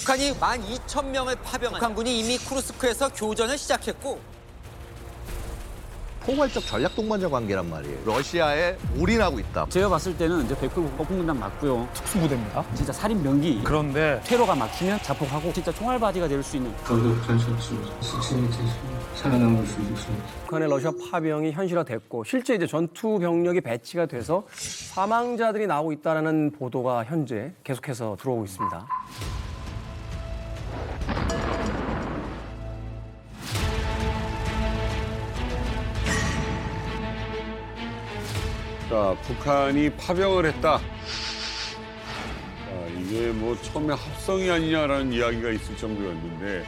북한이 12,000명을 파병한 북한군이 이미 쿠르스크에서 교전을 시작했고 포괄적 전략 동반자 관계란 말이에요. 러시아에 올인하고 있다. 제가 봤을 때는 이제 100% 폭풍군단 맞고요. 특수부대입니다. 진짜 살인 병기. 그런데 테러가 막히면 자폭하고 진짜 총알바지가 될 수 있는. 저도 전셨습니다. 시체에 대해서 살아남을 수 있습니다. 북한의 러시아 파병이 현실화됐고 실제 이제 전투 병력이 배치가 돼서 사망자들이 나오고 있다는 보도가 현재 계속해서 들어오고 있습니다. 자, 북한이 파병을 했다. 자, 이게 뭐 처음에 합성이 아니냐라는 이야기가 있을 정도였는데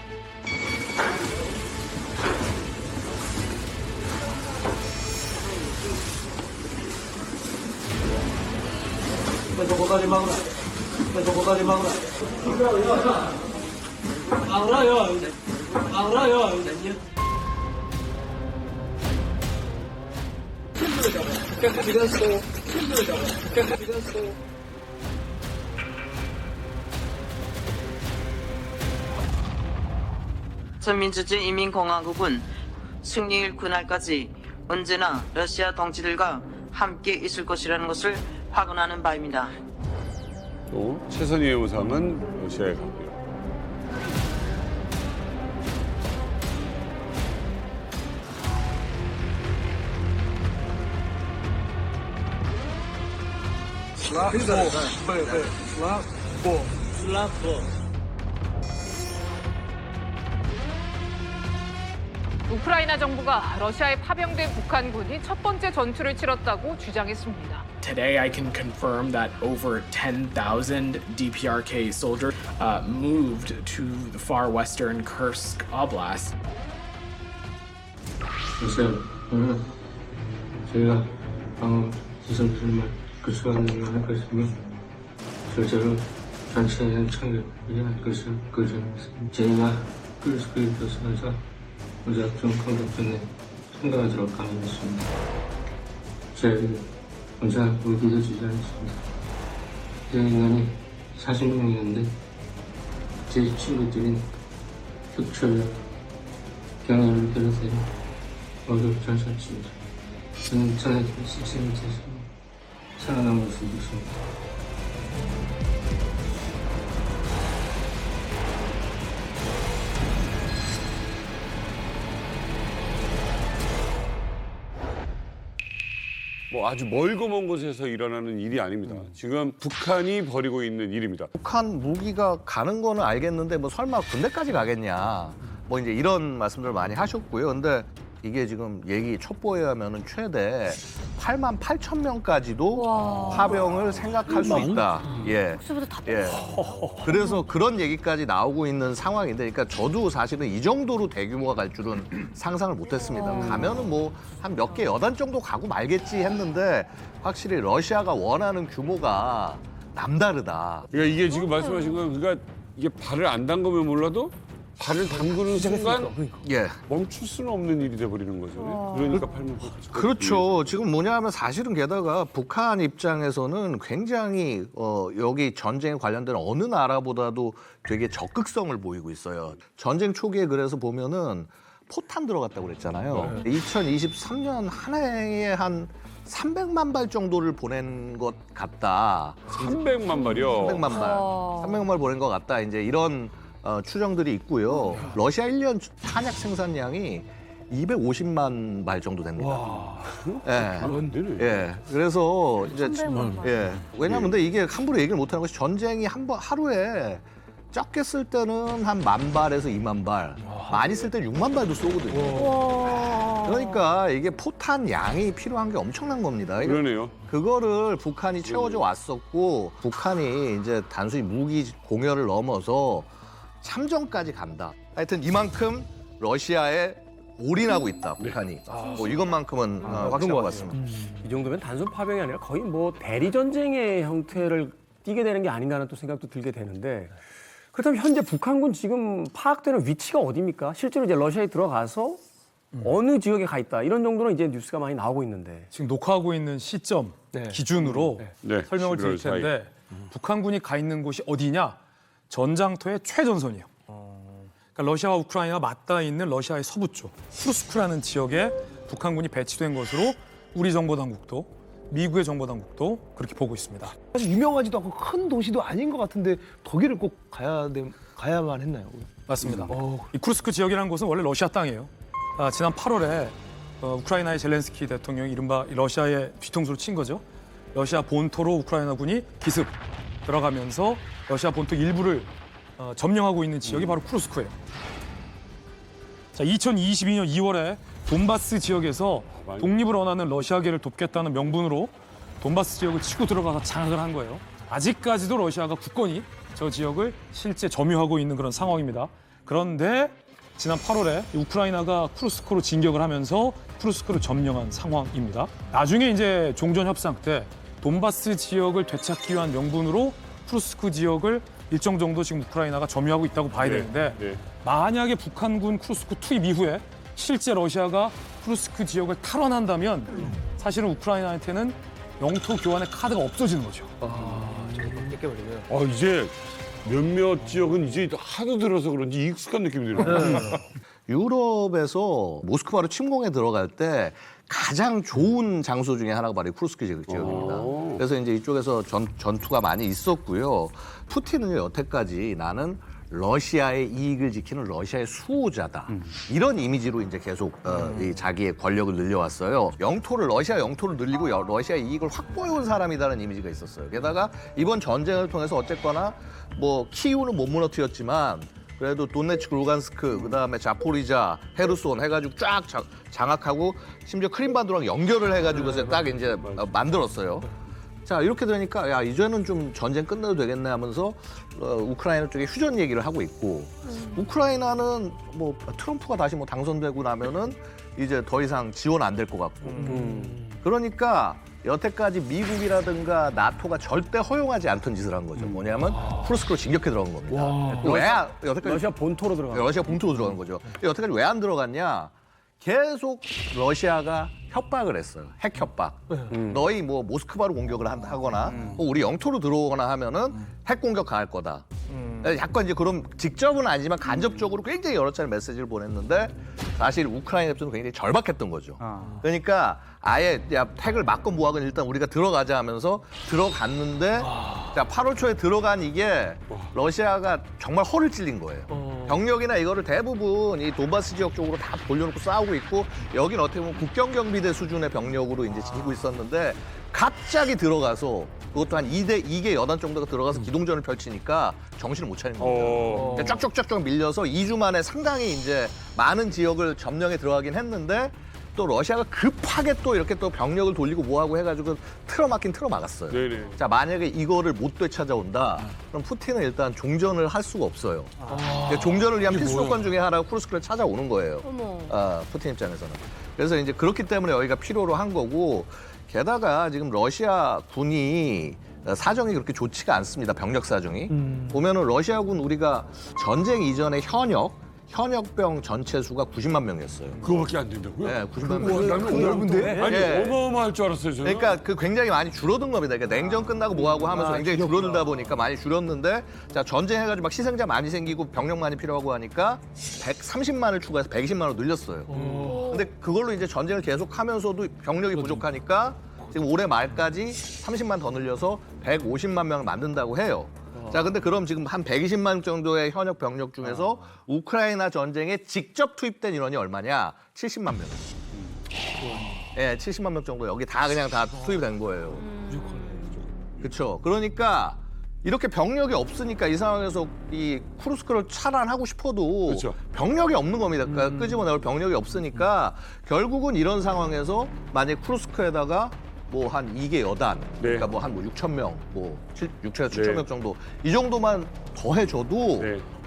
전민주주인민공화국은 승리일 그날까지 언제나 러시아 동지들과 함께 있을 것이라는 것을 확언하는 바입니다. 또 최선희의 우상은 러시아에 가고요. 우크라이나 정부가 러시아에 파병된 북한군이 첫 번째 전투를 치렀다고 주장했습니다. Today, I can confirm that over 10,000 DPRK soldiers moved to the far western Kursk Oblast. 러시아는 저희가 방어 시설들만 그 시간을 할 것이며 실제로 전체의 창력을 할 것을 거절했습니다. 저희가 크루스크에 도서에서 무작정 공격전에 참가가 들어 강요했습니다. 저희는 언제나 믿어주지 않습니다. 제 인간이 40명이었는데 제 친구들인 흑철, 경영을 비롯해 모두 전셨습니다. 저는 전에 시체에 대해서 살아남을 수 있습니다. 뭐 아주 멀고 먼 곳에서 일어나는 일이 아닙니다. 지금 북한이 벌이고 있는 일입니다. 북한 무기가 가는 거는 알겠는데 뭐 설마 군대까지 가겠냐. 뭐 이제 이런 말씀들 많이 하셨고요. 근데 이게 지금 얘기 첩보에 하면은 최대 88,000명까지도 파병을 생각할 수 있다. 예. 예. 그래서 그런 얘기까지 나오고 있는 상황인데, 그러니까 저도 사실은 이 정도로 대규모가 갈 줄은 상상을 못했습니다. 가면은 뭐 한 몇 개 여단 정도 가고 말겠지 했는데 확실히 러시아가 원하는 규모가 남다르다. 그러니까 이게 지금 말씀하신 건 그러니까 이게 발을 안 담그면 몰라도 발을 담그는 순간 예. 멈출 수는 없는 일이 돼버리는 거죠. 그러니까 팔면 그렇죠. 지금 뭐냐면 사실은 게다가 북한 입장에서는 굉장히 여기 전쟁에 관련된 어느 나라보다도 되게 적극성을 보이고 있어요. 전쟁 초기에 그래서 보면은 포탄 들어갔다고 그랬잖아요. 2023년 한 해에 한 300만 발 정도를 보낸 것 같다. 300만 발이요? 300만 발. 300만 발 보낸 것 같다. 이제 이런 추정들이 있고요. 러시아 1년 탄약 생산량이 250만 발 정도 됩니다. 예. 안 되네. 예. 그래서 이제 예. 왜냐면 근데 이게 함부로 얘기를 못 하는 것이 전쟁이 하루에 적게 쓸 때는 한 10,000발에서 20,000발, 많이 쓸 때는 6만 발도 쏘거든요. 그러니까 이게 포탄 양이 필요한 게 엄청난 겁니다. 그러네요. 그거를 북한이 채워져 왔었고, 북한이 이제 단순히 무기 공여를 넘어서 참전까지 간다. 하여튼 이만큼 러시아에 올인하고 있다, 북한이. 뭐 이것만큼은 확실한 것 같습니다. 이 정도면 단순 파병이 아니라 거의 뭐 대리 전쟁의 형태를 띠게 되는 게 아닌가라는 또 생각도 들게 되는데, 그렇다면 현재 북한군 지금 파악되는 위치가 어디입니까? 실제로 이제 러시아에 들어가서 어느 지역에 가 있다 이런 정도는 이제 뉴스가 많이 나오고 있는데, 지금 녹화하고 있는 시점 네. 기준으로 네, 설명을 드릴 11월 4일. 텐데 북한군이 가 있는 곳이 어디냐? 전장터의 최전선이에요. 그러니까 러시아와 우크라이나가 맞닿아 있는 러시아의 서부 쪽 쿠르스크라는 지역에 북한군이 배치된 것으로 우리 정보당국도 미국의 정보당국도 그렇게 보고 있습니다. 사실 유명하지도 않고 큰 도시도 아닌 것 같은데 독일을 꼭 가야만 했나요? 맞습니다. 이 쿠르스크 지역이라는 곳은 원래 러시아 땅이에요. 지난 8월에 우크라이나의 젤렌스키 대통령이 이른바 러시아의 뒤통수를 친 거죠. 러시아 본토로 우크라이나군이 기습 들어가면서 러시아 본토 일부를 점령하고 있는 지역이 바로 쿠르스크예요. 자, 2022년 2월에 돈바스 지역에서 독립을 원하는 러시아계를 돕겠다는 명분으로 돈바스 지역을 치고 들어가서 장악을 한 거예요. 아직까지도 러시아가 굳건히 저 지역을 실제 점유하고 있는 그런 상황입니다. 그런데 지난 8월에 우크라이나가 쿠르스크로 진격을 하면서 쿠르스크를 점령한 상황입니다. 나중에 이제 종전 협상 때 돈바스 지역을 되찾기 위한 명분으로 쿠르스크 지역을 일정 정도 지금 우크라이나가 점유하고 있다고 봐야 되는데 만약에 북한군 쿠르스크 투입 이후에 실제 러시아가 쿠르스크 지역을 탈환한다면 사실은 우크라이나한테는 영토 교환의 카드가 없어지는 거죠. 이제 몇몇 지역은 이제 하도 들어서 그런지 익숙한 느낌이 들어요. 유럽에서 모스크바로 침공에 들어갈 때 가장 좋은 장소 중에 하나가 바로 쿠르스크 지역입니다. 그래서 이제 이쪽에서 전투가 많이 있었고요. 푸틴은 여태까지 나는 러시아의 이익을 지키는 러시아의 수호자다. 이런 이미지로 이제 계속 이 자기의 권력을 늘려왔어요. 러시아 영토를 늘리고 러시아의 이익을 확보해온 사람이라는 이미지가 있었어요. 게다가 이번 전쟁을 통해서 어쨌거나 뭐 키우는 못 무너뜨렸지만 그래도 돈네츠크, 루간스크, 그다음에 자포리자, 헤르손 해가지고 쫙 장악하고 심지어 크림반도랑 연결을 해가지고 딱 이제 만들었어요. 자, 이렇게 되니까 야, 이제는 좀 전쟁 끝내도 되겠네 하면서 우크라이나 쪽에 휴전 얘기를 하고 있고 우크라이나는 뭐 트럼프가 다시 뭐 당선되고 나면은 이제 더 이상 지원 안 될 것 같고 그러니까 여태까지 미국이라든가 나토가 절대 허용하지 않던 짓을 한 거죠. 뭐냐면 쿠르스크로 진격해 들어간 겁니다. 왜 여태까지 러시아 본토로 들어간 러시아 본토로 들어간 거죠. 여태까지 왜 안 들어갔냐? 계속 러시아가 협박을 했어요. 핵 협박. 너희 뭐 모스크바로 공격을 하거나 우리 영토로 들어오거나 하면은 핵 공격 가할 거다. 약간 이제 그런 직접은 아니지만 간접적으로 굉장히 여러 차례 메시지를 보냈는데 사실 우크라이나 입장에서 굉장히 절박했던 거죠. 그러니까 아예 야 핵을 맞건 뭐하건 일단 우리가 들어가자 하면서 들어갔는데 자 8월 초에 들어간 이게 러시아가 정말 허를 찔린 거예요. 병력이나 이거를 대부분 이 돈바스 지역 쪽으로 다 돌려놓고 싸우고 있고 여긴 어떻게 보면 국경경비대 수준의 병력으로 이제 지키고 있었는데 갑자기 들어가서 그것도 한 2개 여단 정도가 들어가서 기동전을 펼치니까 정신을 못 차린 겁니다. 쫙쫙쫙쫙 밀려서 2주 만에 상당히 이제 많은 지역을 점령에 들어가긴 했는데 또 러시아가 급하게 또 이렇게 또 병력을 돌리고 뭐하고 해가지고 틀어막긴 틀어막았어요. 네네. 자, 만약에 이거를 못 되찾아온다, 그럼 푸틴은 일단 종전을 할 수가 없어요. 종전을 위한 필수 조건 중에 하나가 쿠르스크를 찾아오는 거예요. 푸틴 입장에서는. 그래서 이제 그렇기 때문에 여기가 필요로 한 거고 게다가 지금 러시아 군이 사정이 그렇게 좋지가 않습니다. 병력 사정이. 보면은 러시아군 우리가 전쟁 이전에 현역병 전체 수가 90만 명이었어요. 그거밖에 안 된다고요? 네, 90만 명. 넓은데? 아니 예. 어마어마할 줄 알았어요 저는. 그러니까 그 굉장히 많이 줄어든 겁니다. 그러니까 냉전 끝나고 뭐하고 하면서 굉장히 줄어들다 보니까 많이 줄었는데 자 전쟁해가지고 막 희생자 많이 생기고 병력 많이 필요하고 하니까 130만을 추가해서 120만으로 늘렸어요. 근데 그걸로 이제 전쟁을 계속하면서도 병력이 부족하니까 지금 올해 말까지 30만 더 늘려서 150만 명을 만든다고 해요. 자, 근데 그럼 지금 한 120만 정도의 현역 병력 중에서 우크라이나 전쟁에 직접 투입된 인원이 얼마냐? 70만 명. 예, 70만 명 정도 여기 다 그냥 다 투입된 거예요. 그렇죠. 그러니까 이렇게 병력이 없으니까 이 상황에서 이 쿠르스크를 차단하고 싶어도 그렇죠. 병력이 없는 겁니다. 그러니까 끄집어내올 병력이 없으니까 결국은 이런 상황에서 만약 쿠르스크에다가 뭐 한 2개 여단, 그러니까 뭐 한 6천 명, 뭐 6천에서 7천 명 정도 이 정도만 더해줘도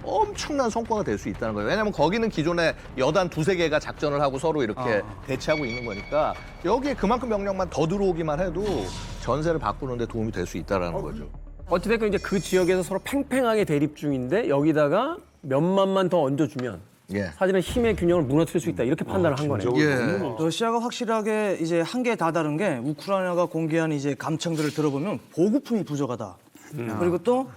엄청난 성과가 될 수 있다는 거예요. 왜냐하면 거기는 기존에 여단 2-3개가 작전을 하고 서로 이렇게 대치하고 있는 거니까 여기에 그만큼 병력만 더 들어오기만 해도 전세를 바꾸는 데 도움이 될 수 있다는 거죠. 어찌됐건 이제 그 지역에서 서로 팽팽하게 대립 중인데 여기다가 몇만만 더 얹어주면 사실은 힘의 균형을 무너뜨릴 수 있다 이렇게 판단을 한 거네요. 러시아가 확실하게 이제 한계에 다다른 게 우크라이나가 공개한 이제 감청들을 들어보면 보급품이 부족하다. 그리고 또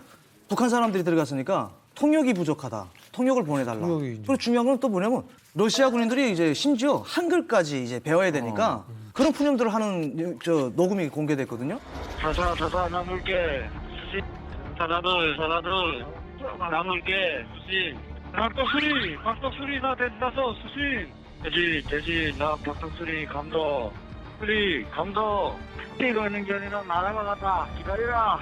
북한 사람들이 들어갔으니까 통역이 부족하다. 통역을 보내달라. 그리고 중요한 건 또 뭐냐면 러시아 군인들이 이제 심지어 한글까지 이제 배워야 되니까 그런 푸념들을 하는 녹음이 공개됐거든요. 자자 나물게 수신 자자들 나물게 수신 박덕수리 나 됐어 수신 돼지 나 박덕수리 감독 수리 감독 이거 있는 게 아니라 나라가 갔다 기다리라.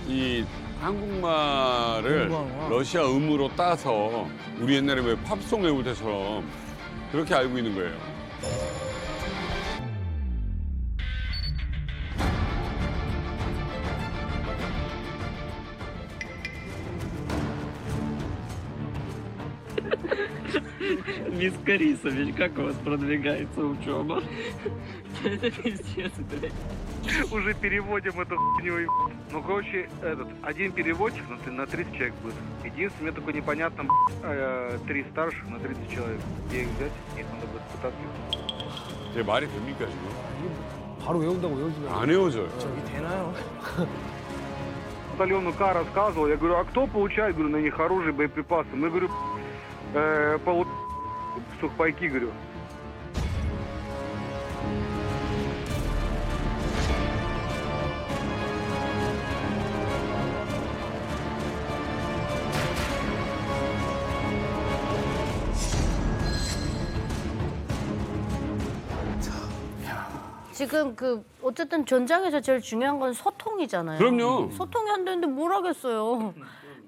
이 한국말을 러시아 음으로 따서 우리 옛날에 왜 팝송 외울 때처럼 그렇게 알고 있는 거예요. Мисс Борисович, как у вас продвигается учеба? Уже переводим эту хуйню. Ну, короче, один переводчик на 30 человек будет. Единственное, мне только непонятно, 3 старших на 30 человек. Где их взять? Их надо будет пытаться. 제 말이 됩니까 지금? 바로 외운다고 외우지 안 외워져요. 저기 되나요? Батальону К рассказывал, я говорю, а кто получает, говорю, на них оружие, боеприпасы? Мы, говорю, сухпайки, говорю. 지금 어쨌든 전장에서 제일 중요한 건 소통이잖아요. 그럼요. 소통이 안 되는데 뭘 하겠어요.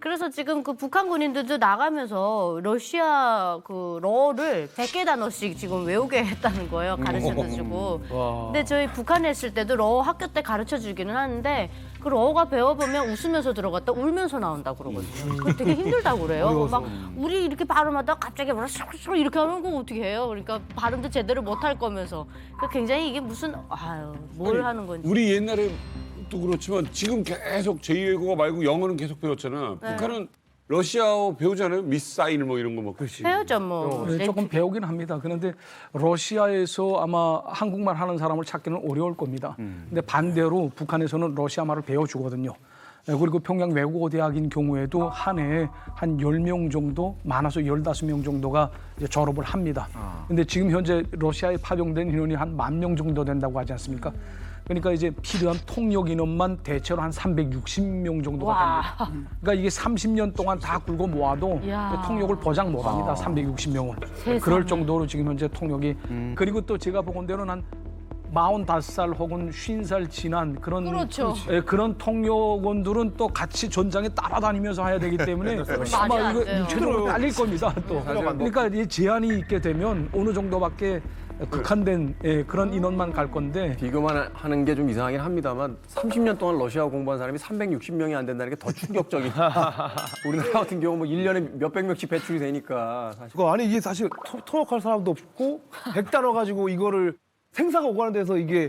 그래서 지금 북한 군인들도 나가면서 러시아 러를 100개 단어씩 지금 외우게 했다는 거예요. 가르쳐주고. 근데 저희 북한에 있을 때도 러 학교 때 가르쳐주기는 하는데 그 러가 배워보면 웃으면서 들어갔다 울면서 나온다 그러거든요. 그거 되게 힘들다고 그래요. 막 우리 이렇게 발음하다가 갑자기 이렇게 하면 그거 어떻게 해요? 그러니까 발음도 제대로 못할 거면서. 그러니까 굉장히 이게 무슨 뭘 하는 건지. 우리 옛날에 또 그렇지만 지금 계속 제2외국어 말고 영어는 계속 배웠잖아. 네. 북한은 러시아어 배우잖아요. 미사일 뭐 이런 거 뭐. 배우죠 뭐. 네, 조금 배우긴 합니다. 그런데 러시아에서 아마 한국말 하는 사람을 찾기는 어려울 겁니다. 근데 반대로 북한에서는 러시아 말을 배워주거든요. 그리고 평양 외국어 대학인 경우에도 한 해에 한 10명 정도, 많아서 15명 정도가 이제 졸업을 합니다. 근데 지금 현재 러시아에 파병된 인원이 한 10,000명 정도 된다고 하지 않습니까? 그러니까 이제 필요한 통역 인원만 대체로 한 360명 정도가 됩니다. 그러니까 이게 30년 동안 다 굴고 모아도 통역을 보장 못합니다. 360명은. 그럴 정도로 지금 현재 통역이. 그리고 또 제가 보건대로는 한 45살 혹은 50살 지난 그런 그런 통역원들은 또 같이 전장에 따라다니면서 해야 되기 때문에 아마 이거 육체적으로 딸릴 겁니다. 또 그러니까 이 제한이 있게 되면 어느 정도밖에 극한된 그런 인원만 갈 건데 비교만 하는 게 좀 이상하긴 합니다만 30년 동안 러시아어 공부한 사람이 360명이 안 된다는 게 더 충격적인. 우리나라 같은 경우 뭐 1년에 몇백 명씩 배출이 되니까 사실. 아니 이게 사실 통역할 사람도 없고 100단어 가지고 이거를 생사가 오가는 데서 이게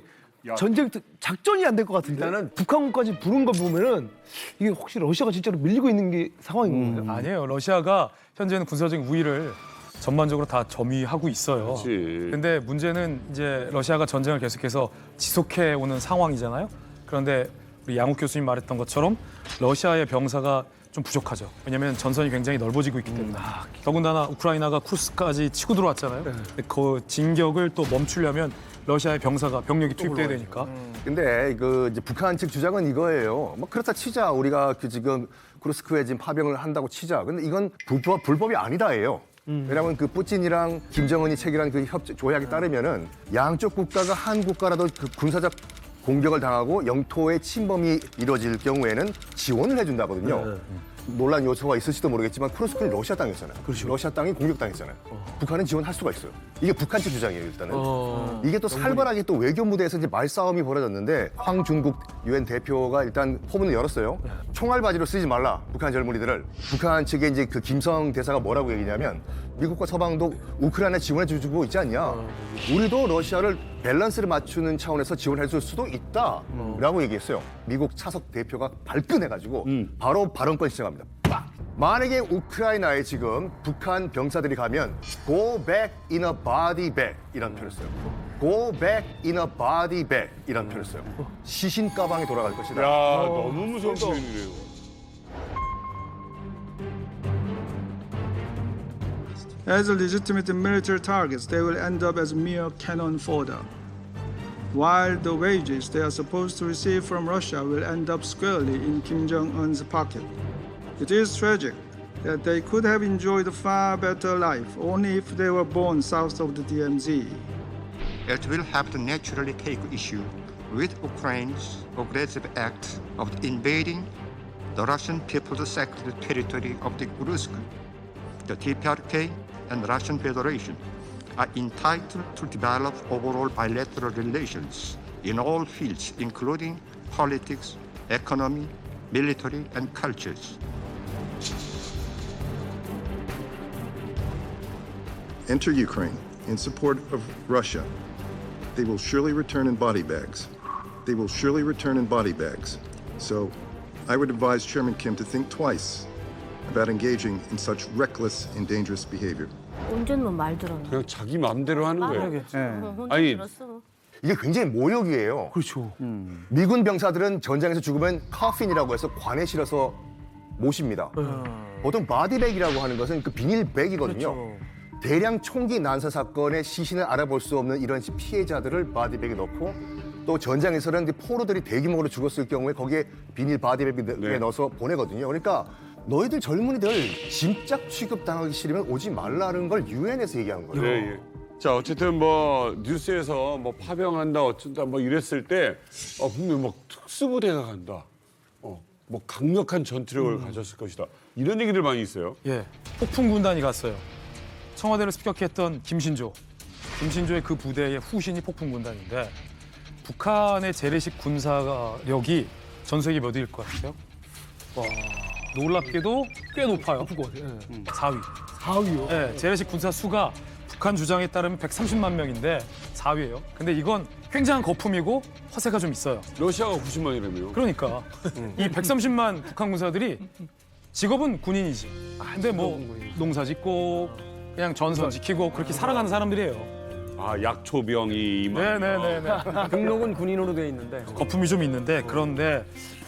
전쟁 작전이 안 될 것 같은데 일단은 북한군까지 부른 거 보면은 이게 혹시 러시아가 진짜로 밀리고 있는 게 상황인 건가요? 아니에요. 러시아가 현재는 군사적인 우위를 전반적으로 다 점유하고 있어요. 그런데 문제는 이제 러시아가 전쟁을 계속해서 지속해 오는 상황이잖아요. 그런데 우리 양욱 교수님 말했던 것처럼 러시아의 병사가 좀 부족하죠. 왜냐하면 전선이 굉장히 넓어지고 있기 때문에. 더군다나 우크라이나가 쿠르스크까지 치고 들어왔잖아요. 그 진격을 또 멈추려면 러시아의 병력이 투입돼야 되니까. 근데 이제 북한 측 주장은 이거예요. 뭐 그렇다 치자. 우리가 지금 쿠르스크에 지금 파병을 한다고 치자. 근데 이건 불법이 아니다예요. 왜냐하면 그 푸틴이랑 김정은이 체결한 그 조약에 따르면은 양쪽 국가가 한 국가라도 그 군사적 공격을 당하고 영토의 침범이 이루어질 경우에는 지원을 해준다거든요. 논란 요소가 있을지도 모르겠지만 쿠르스크는 러시아 땅이었잖아요. 러시아 땅이 공격당했잖아요. 북한은 지원할 수가 있어요. 이게 북한 측 주장이에요, 일단은. 이게 또 살벌하게 또 외교 무대에서 이제 말싸움이 벌어졌는데 황중국 유엔 대표가 일단 포문을 열었어요. 총알바지로 쓰지 말라, 북한 젊은이들을. 북한 측에 이제 그 김성 대사가 뭐라고 얘기냐면 미국과 서방도 우크라이나 지원해주고 있지 않냐. 우리도 러시아를 밸런스를 맞추는 차원에서 지원해줄 수도 있다라고 얘기했어요. 미국 차석 대표가 발끈해가지고 바로 발언권 시작합니다. 빡! 만약에 우크라이나에 지금 북한 병사들이 가면 go back in a body bag 이런 표현을 써요. go back in a body bag 이런 표현을 써요. 시신 가방에 돌아갈 것이다. 야, 너무 무서운 표현이래요. As legitimate military targets, they will end up as mere cannon fodder, while the wages they are supposed to receive from Russia will end up squarely in Kim Jong-un's pocket. It is tragic that they could have enjoyed a far better life only if they were born south of the DMZ. It will have to naturally take issue with Ukraine's aggressive act of invading the Russian People's Sacred Territory of the Kursk. The TPRK and Russian Federation are entitled to develop overall bilateral relations in all fields, including politics, economy, military, and cultures. Enter Ukraine in support of Russia. They will surely return in body bags. They will surely return in body bags. So I would advise Chairman Kim to think twice about engaging in such reckless and dangerous behavior. 언제는 뭐 말 들었나? 그냥 자기 마음대로 하는 거예요. 혼자 아니, 들었어. 이게 굉장히 모욕이에요. 그렇죠. 미군 병사들은 전장에서 죽으면 커핀이라고 해서 관에 실어서 모십니다. 보통 바디백이라고 하는 것은 그 비닐백이거든요. 대량 총기 난사 사건의 시신을 알아볼 수 없는 이런 피해자들을 바디백에 넣고 또 전장에서는 포로들이 대규모로 죽었을 경우에 거기에 비닐 바디백에 넣어서 보내거든요. 그러니까 너희들 젊은이들 짐짝 취급당하기 싫으면 오지 말라는 걸 유엔에서 얘기한 거예요. 네, 예. 자, 어쨌든 뭐 뉴스에서 뭐 파병한다 어쩐다 뭐 이랬을 때 분명 뭐 특수부대가 간다. 뭐 강력한 전투력을 가졌을 것이다. 이런 얘기들 많이 있어요. 예, 폭풍 군단이 갔어요. 청와대를 습격했던 김신조의 그 부대의 후신이 폭풍 군단인데 북한의 재래식 군사력이 전 세계 몇 위일 것 같아요? 와, 놀랍게도 꽤 높아요. 4위. 4위요? 네, 재래식 군사 수가 북한 주장에 따르면 130만 명인데 4위예요. 근데 이건 굉장한 거품이고 허세가 좀 있어요. 러시아가 90만이라며요. 그러니까 이 130만 북한 군사들이 직업은 군인이지. 근데 뭐 농사 짓고 그냥 전선 지키고 그렇게 살아가는 사람들이에요. 아, 약초병이 네네네. 등록은 군인으로 돼 있는데 거품이 좀 있는데 그런데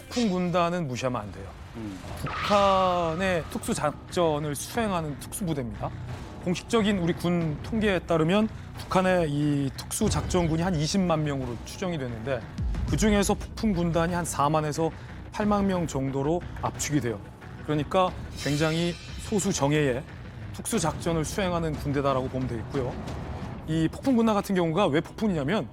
폭풍 군단은 무시하면 안 돼요. 북한의 특수 작전을 수행하는 특수부대입니다. 공식적인 우리 군 통계에 따르면 북한의 이 특수 작전군이 한 20만 명으로 추정이 되는데 그 중에서 폭풍 군단이 한 4만에서 8만 명 정도로 압축이 돼요. 그러니까 굉장히 소수 정예의 특수 작전을 수행하는 군대다라고 보면 되겠고요. 이 폭풍 군단 같은 경우가 왜 폭풍이냐면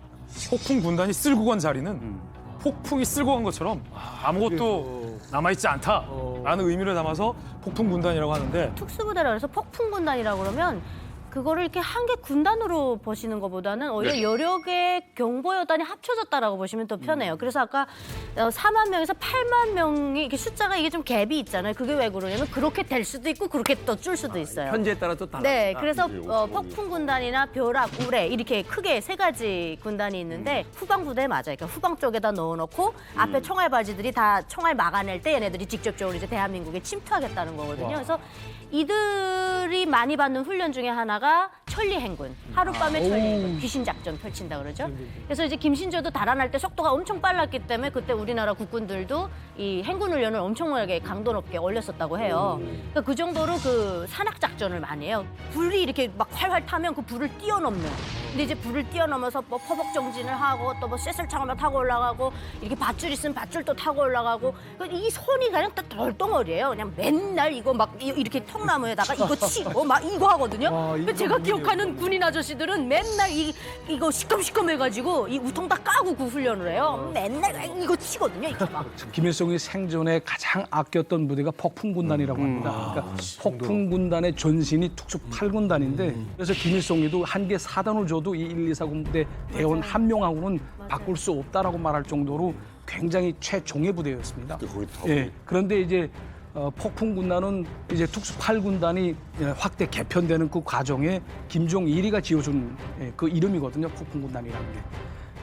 폭풍 군단이 쓸고 간 자리는 폭풍이 쓸고 간 것처럼 아무것도 남아있지 않다라는 의미를 담아서 폭풍 군단이라고 하는데 특수부대라 그래서 폭풍 군단이라고 그러면 그거를 이렇게 한 개 군단으로 보시는 것보다는 오히려 여러 개의 경보여단이 합쳐졌다라고 보시면 더 편해요. 그래서 아까 4만 명에서 8만 명이 이게 숫자가 이게 좀 갭이 있잖아요. 그게 왜 그러냐면 그렇게 될 수도 있고 그렇게 또 줄 수도 있어요. 현재에 따라 또 달라. 네, 그래서 폭풍 군단이나 벼락, 우레 이렇게 크게 세 가지 군단이 있는데 후방 부대 맞아요. 그러니까 후방 쪽에다 넣어놓고 앞에 총알바지들이 다 총알 막아낼 때 얘네들이 직접적으로 이제 대한민국에 침투하겠다는 거거든요. 그래서 이들이 많이 받는 훈련 중에 하나가 천리행군, 하룻밤에 천리행군, 귀신 작전 펼친다 그러죠. 그래서 이제 김신조도 달아날 때 속도가 엄청 빨랐기 때문에 그때 우리나라 국군들도 이 행군 훈련을 엄청나게 강도 높게 올렸었다고 해요. 그러니까 그 정도로 그 산악 작전을 많이 해요. 불이 이렇게 막 활활 타면 그 불을 뛰어넘는. 근데 이제 불을 뛰어넘어서 뭐 포복 정진을 하고 또 뭐 쇠설창을 타고 올라가고 이렇게 밧줄 있으면 밧줄도 타고 올라가고 이 손이 그냥 덜덩어리예요. 그냥 맨날 이거 막 이렇게 통나무에다가 이거 치고 막 이거 하거든요. 근데 제가 기억하는 군인 아저씨들은 맨날 이거 시꺼매가지고 이 우통 다 까고 그 훈련을 해요. 맨날 이거 치거든요. 이렇게 막. 김일성이 생전에 가장 아꼈던 부대가 폭풍군단이라고 합니다. 그러니까 폭풍군단의 전신이 특수 8군단인데 그래서 김일성이도 한 개 사단을 줘도 이 1, 2, 4군 부대 대원 한 명하고는 바꿀 수 없다라고 말할 정도로 굉장히 최종의 부대였습니다. 예, 그런데 이제 폭풍군단은 이제 특수 8군단이 확대 개편되는 그 과정에 김종일이가 지어준 그 이름이거든요. 폭풍군단이라는 게.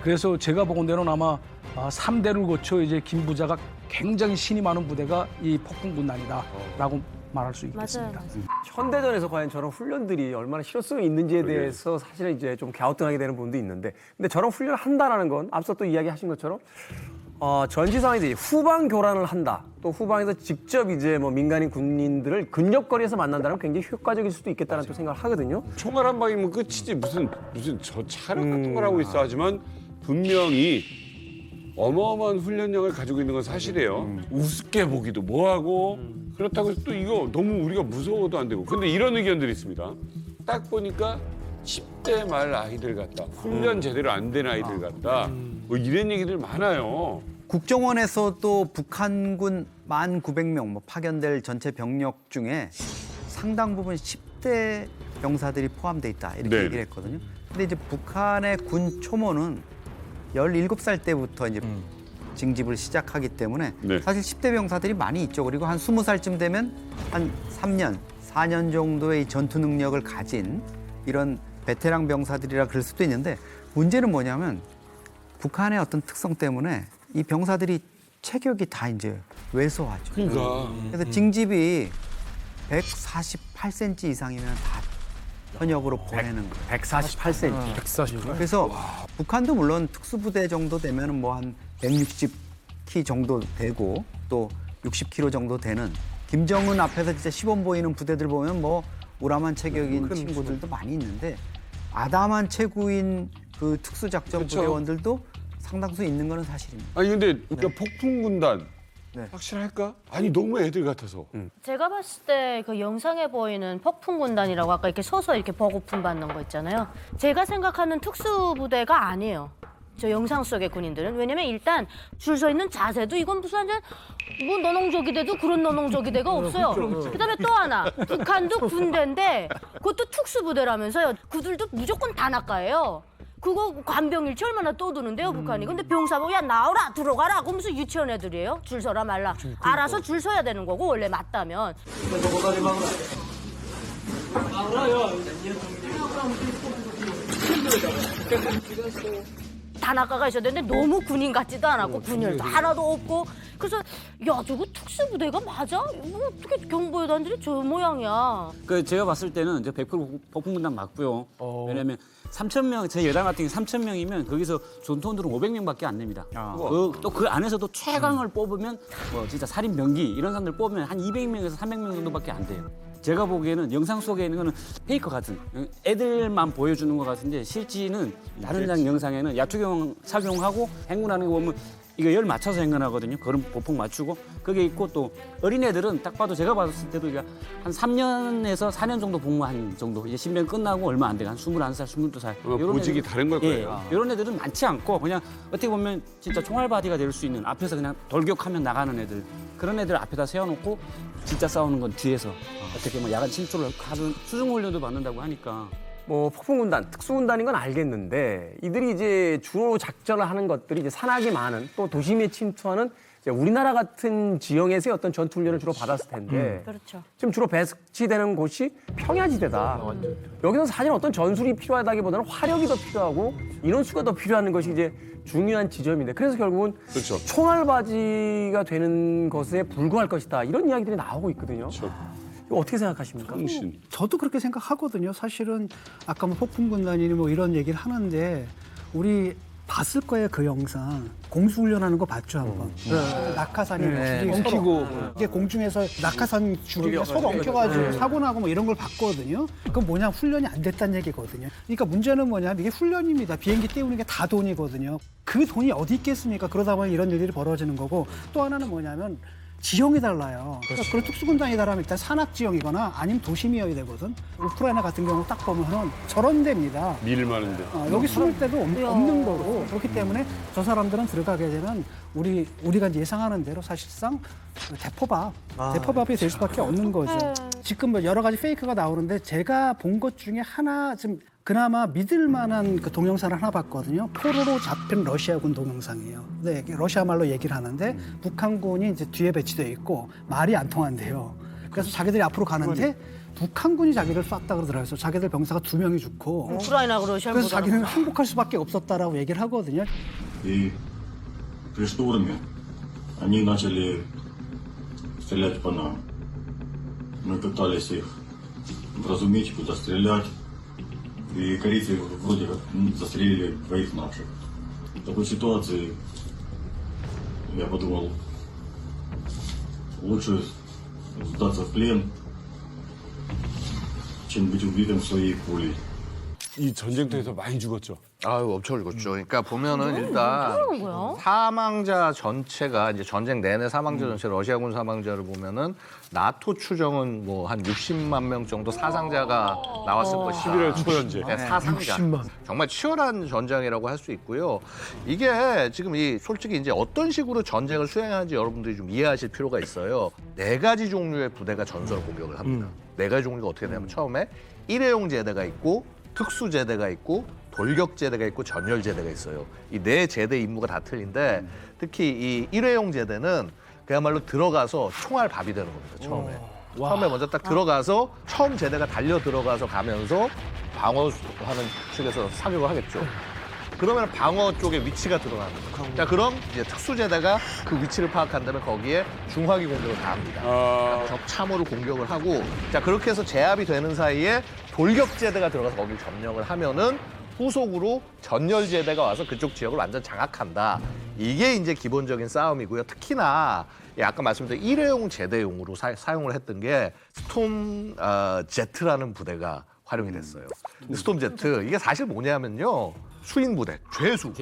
그래서 제가 보건대로는 아마 3대를 거쳐 이제 김 부자가 굉장히 신이 많은 부대가 이 폭풍군단이다라고 말할 수 있겠습니다. 현대전에서 과연 저런 훈련들이 얼마나 실효성이 있는지에 대해서 사실은 이제 좀 갸우뚱하게 되는 부분도 있는데, 근데 저런 훈련을 한다라는 건 앞서 또 이야기하신 것처럼 전시 상황에서 후방 교란을 한다. 또 후방에서 직접 이제 뭐 민간인 군인들을 근접거리에서 만난다는 건 굉장히 효과적일 수도 있겠다는 또 생각을 하거든요. 총알 한 방이면 끝이지 무슨 저 차력 같은 걸 하고 있어 하지만 분명히 어마어마한 훈련량을 가지고 있는 건 사실이에요. 우습게 보기도 뭐하고 그렇다고 해서 또 이거 너무 우리가 무서워도 안 되고. 근데 이런 의견들이 있습니다. 딱 보니까 10대 말 아이들 같다. 훈련 제대로 안 된 아이들 같다. 뭐 이런 얘기들 많아요. 국정원에서도 북한군 1,900명 뭐 파견될 전체 병력 중에 상당 부분 10대 병사들이 포함돼 있다 이렇게 네. 얘기를 했거든요. 근데 이제 북한의 군 초모는 17살 때부터 이제 징집을 시작하기 때문에 네. 사실 10대 병사들이 많이 있죠. 그리고 한 20살쯤 되면 한 3년, 4년 정도의 전투 능력을 가진 이런 베테랑 병사들이라 그럴 수도 있는데 문제는 뭐냐면 북한의 어떤 특성 때문에 이 병사들이 체격이 다 이제 왜소하죠. 그러니까. 그래서 징집이 148cm 이상이면 다 현역으로 보내는 거예요. 148cm. 140. 그래서 북한도 물론 특수부대 정도 되면 뭐 한 160키 정도 되고 또 60kg 정도 되는 김정은 앞에서 진짜 시범 보이는 부대들 보면 뭐 우람한 체격인 친구들도 많이 있는데 아담한 체구인 그 특수작전 그쵸. 부대원들도 상당수 있는 거는 사실입니다. 아니 근데 그러니까 폭풍군단 네. 확실할까? 아니 너무 애들 같아서. 제가 봤을 때 그 영상에 보이는 폭풍군단이라고 아까 이렇게 서서 이렇게 버거품 받는 거 있잖아요. 제가 생각하는 특수부대가 아니에요. 저 영상 속의 군인들은. 왜냐면 일단 줄 서 있는 자세도 이건 무슨 완전 뭐 너농조기대도 그런 너농조기대가 없어요. 그다음에 또 하나 북한도 군대인데 그것도 특수부대라면서요. 그들도 무조건 단학가예요. 그거 관병일치 얼마나 떠드는데요, 북한이. 근데 병사 보고 야 나오라 들어가라 그러면서 유치원 애들이에요. 줄 서라 말라. 알아서 줄 서야 되는 거고 원래 맞다면. 단학가가 있어야 되는데 너무 군인 같지도 않았고 군열도 하나도 없고 그래서 야 저거 특수부대가 맞아? 이거 어떻게 경보여단들이 저 모양이야. 그 제가 봤을 때는 이제 100% 폭풍군단 맞고요. 왜냐면 3,000명, 제 여당 같은 경우 3,000명이면 거기서 전투원들은 500명밖에 안 냅니다. 또 그 안에서도 최강을 뽑으면 뭐 진짜 살인 병기 이런 사람들 뽑으면 한 200명에서 300명 정도밖에 안 돼요. 제가 보기에는 영상 속에 있는 거는 페이커 같은 애들만 보여주는 것 같은데 실제는 다른 장 영상에는 야투경 착용하고 행군하는 거 보면 이거 열 맞춰서 행군하거든요. 걸음 보폭 맞추고 그게 있고 또 어린애들은 딱 봐도 제가 봤을 때도 한 3년에서 4년 정도 복무한 정도 이제 신병 끝나고 얼마 안 돼 한 21살, 22살 보직이 다른 걸 거예요. 이런 애들은 많지 않고 그냥 어떻게 보면 진짜 총알바디가 될 수 있는 앞에서 그냥 돌격하면 나가는 애들 그런 애들 앞에다 세워놓고 진짜 싸우는 건 뒤에서 어떻게 뭐 야간 침투를 하든 수중훈련도 받는다고 하니까 뭐 폭풍군단, 특수군단인 건 알겠는데 이들이 이제 주로 작전을 하는 것들이 이제 산악이 많은 또 도심에 침투하는 이제 우리나라 같은 지형에서의 어떤 전투 훈련을 주로 받았을 텐데 그렇죠. 지금 주로 배치되는 곳이 평야지대다. 여기서 사실 어떤 전술이 필요하다기보다는 화력이 더 필요하고 인원수가 더 필요한 것이 이제 중요한 지점인데 그래서 결국은 그렇죠. 총알바지가 되는 것에 불과할 것이다 이런 이야기들이 나오고 있거든요. 이거 어떻게 생각하십니까? 저도 그렇게 생각하거든요. 사실은 아까 뭐 폭풍군단이니 뭐 이런 얘기를 하는데 우리 봤을 거예요 그 영상. 공수훈련하는 거 봤죠 한번. 낙하산이 줄이 엉키고 이게 공중에서 낙하산 줄이 서로 엉켜가지고 사고 나고 뭐 이런 걸 봤거든요. 그건 뭐냐 훈련이 안 됐다는 얘기거든요. 그러니까 문제는 뭐냐면 이게 훈련입니다. 비행기 띄우는 게 다 돈이거든요. 그 돈이 어디 있겠습니까? 그러다 보면 이런 일들이 벌어지는 거고 또 하나는 뭐냐면 지형이 달라요. 그러니까 그런 특수군단이다라면 일단 산악 지형이거나 아니면 도심이어야 되거든. 우크라이나 같은 경우 딱 보면은 저런 데입니다. 밀 많은데. 여기 숨을 데도 없는 거고 그렇기 때문에 저 사람들은 들어가게 되면 우리가 예상하는 대로 사실상 대포밥이 될 수밖에 없는 거죠. 지금 뭐 여러 가지 페이크가 나오는데 제가 본 것 중에 하나 좀 그나마 믿을 만한 그 동영상을 하나 봤거든요. 포로로 잡힌 러시아군 동영상이에요. 네, 러시아 말로 얘기를 하는데 북한군이 이제 뒤에 배치되어 있고 말이 안 통한대요. 그래서 자기들이 앞으로 가는데 북한군이 자기를 쐈다 그러더라고요. 그래서 자기들 병사가 2명이 죽고 우크라이나하고 러시아를 그래서 자기는 항복할 수밖에 없었다라고 얘기를 하거든요. И пришло время, они начали стрелять по нам. Мы пытались их вразумить, куда стрелять. И корейцы вроде как застрелили 2 наших. В такой ситуации я подумал, лучше сдаться в плен, чем быть убитым своей пулей. 이 전쟁터에서 많이 죽었죠. 아유, 엄청 죽었죠. 그러니까 보면은 일단 사망자 전체가 이제 전쟁 내내 사망자 전체 러시아군 사망자를 보면은 나토 추정은 뭐 한 60만 명 정도 사상자가 나왔을 것이다. 11월 초현재. 네, 사상자. 60만. 정말 치열한 전장이라고 할 수 있고요. 이게 지금 이 솔직히 이제 어떤 식으로 전쟁을 수행하는지 여러분들이 좀 이해하실 필요가 있어요. 4가지 종류의 부대가 전설 공격을 합니다. 4가지 종류가 어떻게 되냐면 처음에 일회용 제대가 있고 특수제대가 있고 돌격제대가 있고 전열제대가 있어요. 이 4제대 임무가 다 틀린데 특히 이 일회용 제대는 그야말로 들어가서 총알 밥이 되는 겁니다. 처음에. 처음에 먼저 딱 들어가서 처음 제대가 달려 들어가서 가면서 방어하는 측에서 사격을 하겠죠. 그러면 방어 쪽에 위치가 드러나는 거예요. 자, 그럼 이제 특수제대가 그 위치를 파악한 다음에 거기에 중화기 공격을 가합니다. 적 참호를 공격을 하고 자, 그렇게 해서 제압이 되는 사이에 돌격제대가 들어가서 거기를 점령을 하면은 후속으로 전열제대가 와서 그쪽 지역을 완전 장악한다. 이게 이제 기본적인 싸움이고요. 특히나 아까 말씀드린 일회용 제대용으로 사용을 했던 게 스톰 제트라는 부대가 활용이 됐어요. 스톰 제트 이게 사실 뭐냐면요. 수인 부대, 죄수.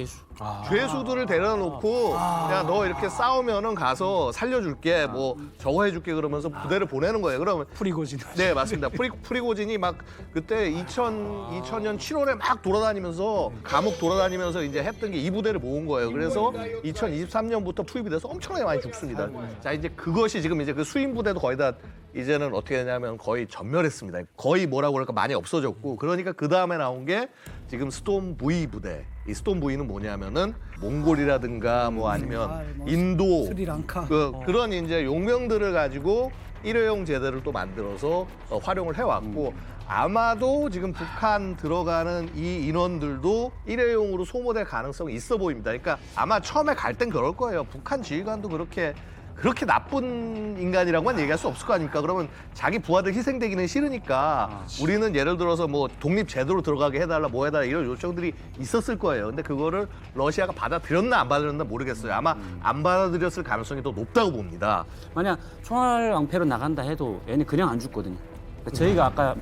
죄수들을 데려다 놓고 야, 너 이렇게 싸우면은 가서 살려줄게, 뭐 저거 해줄게 그러면서 부대를 보내는 거예요. 그러면 프리고진. 네, 맞습니다. 프리고진이 막 그때 2000년 7월에 막 돌아다니면서 감옥 돌아다니면서 이제 했던 게 이 부대를 모은 거예요. 그래서 2023년부터 투입이 돼서 엄청나게 많이 죽습니다. 자, 이제 그것이 지금 이제 그 수인 부대도 거의 다 이제는 어떻게 되냐면 거의 전멸했습니다. 거의 뭐라고 그럴까 많이 없어졌고 그러니까 그 다음에 나온 게 지금 스톰 V 부대. 이 스톰 V는 뭐냐면은 몽골이라든가 뭐 아니면 인도, 스리랑카 그런 이제 용명들을 가지고 일회용 제대를 또 만들어서 활용을 해왔고 아마도 지금 북한 들어가는 이 인원들도 일회용으로 소모될 가능성이 있어 보입니다. 그러니까 아마 처음에 갈 땐 그럴 거예요. 북한 지휘관도 그렇게 나쁜 인간이라고만 얘기할 수 없을 거 아닙니까? 그러면 자기 부하들 희생되기는 싫으니까 우리는 예를 들어서 뭐 독립 제도로 들어가게 해달라 뭐 해달라 이런 요청들이 있었을 거예요. 근데 그거를 러시아가 받아들였나 안 받아들였나 모르겠어요. 아마 안 받아들였을 가능성이 더 높다고 봅니다. 만약 총알 왕패로 나간다 해도 얘는 그냥 안 죽거든요. 그러니까 저희가 아까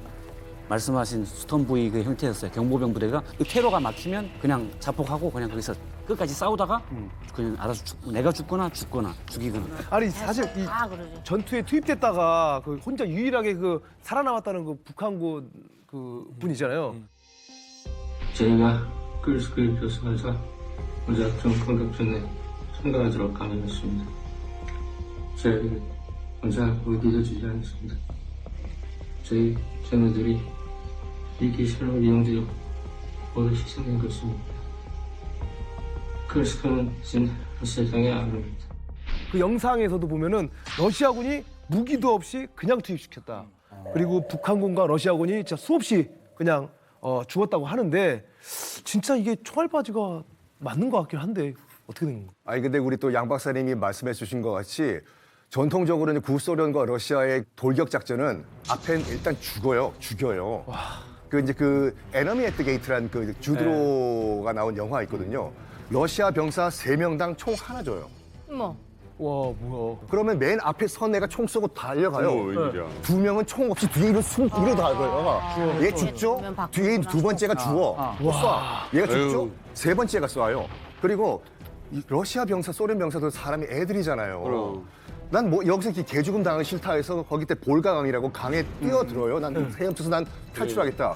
말씀하신 스톰 V 그 형태였어요. 경보병 부대가 이 퇴로가 막히면 그냥 자폭하고 그냥 거기서 끝까지 싸우다가 그냥 알아서 내가 죽거나 죽이거나. 아니 사실 이 전투에 투입됐다가 그 혼자 유일하게 그 살아남았다는 그 북한군 그 분이잖아요. 저희가 꾸르스크에 교수관사 무작정 공격전에 참가하도록 강요했습니다. 저희를 항상 어디도 주지 않습니다. 저희 전우들이 이 기술로 이용되어 모두 희생된 것입니다. 쿠르스크는 진 러시아장의 암입니다. 그 영상에서도 보면은 러시아군이 무기도 없이 그냥 투입시켰다. 그리고 북한군과 러시아군이 진짜 수없이 그냥 죽었다고 하는데 진짜 이게 총알바지가 맞는 것 같긴 한데 어떻게 된 건가요? 아니 근데 우리 또 양 박사님이 말씀해 주신 것 같이 전통적으로는 구소련과 러시아의 돌격 작전은 앞엔 일단 죽어요. 그 이제 그 에너미 앳 더 게이트라는 그 주드로가 나온 영화 있거든요. 러시아 병사 3명당 총 하나 줘요. 어머. 와 뭐야? 그러면 맨 앞에 선 애가 총 쏘고 달려가요. 웬일이야. 2명은 총 없이 뒤에 있는 숨기로 달려가요. 얘 죽죠? 뒤에 있는 2번째가 죽어. 쏴. 얘가 죽죠? 3번째가 쏴요. 그리고 이 러시아 병사, 소련 병사도 사람이 애들이잖아요. 난 뭐 여기서 이렇게 개죽음 당하기 싫다 해서 거기 때 볼가강이라고 강에 뛰어들어요. 난 헤엄쳐서 난 탈출하겠다.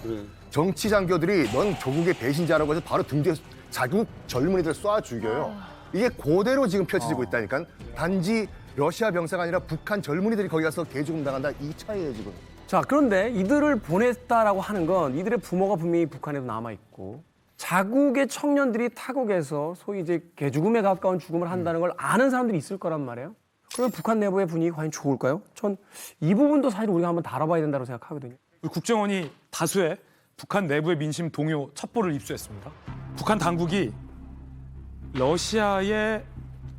정치 장교들이 넌 조국의 배신자라고 해서 바로 등 뒤에 자국 젊은이들 쏴 죽여요. 이게 그대로 지금 펼쳐지고 있다니까. 단지 러시아 병사가 아니라 북한 젊은이들이 거기 가서 개죽음 당한다 이 차이예요 지금. 자, 그런데 이들을 보냈다라고 하는 건 이들의 부모가 분명히 북한에도 남아 있고 자국의 청년들이 타국에서 소위 이제 개죽음에 가까운 죽음을 한다는 걸 아는 사람들이 있을 거란 말이에요. 그러면 북한 내부의 분위기 과연 좋을까요? 전 이 부분도 사실 우리가 한번 다뤄봐야 된다고 생각하거든요. 국정원이 다수의 북한 내부의 민심 동요 첩보를 입수했습니다. 북한 당국이 러시아에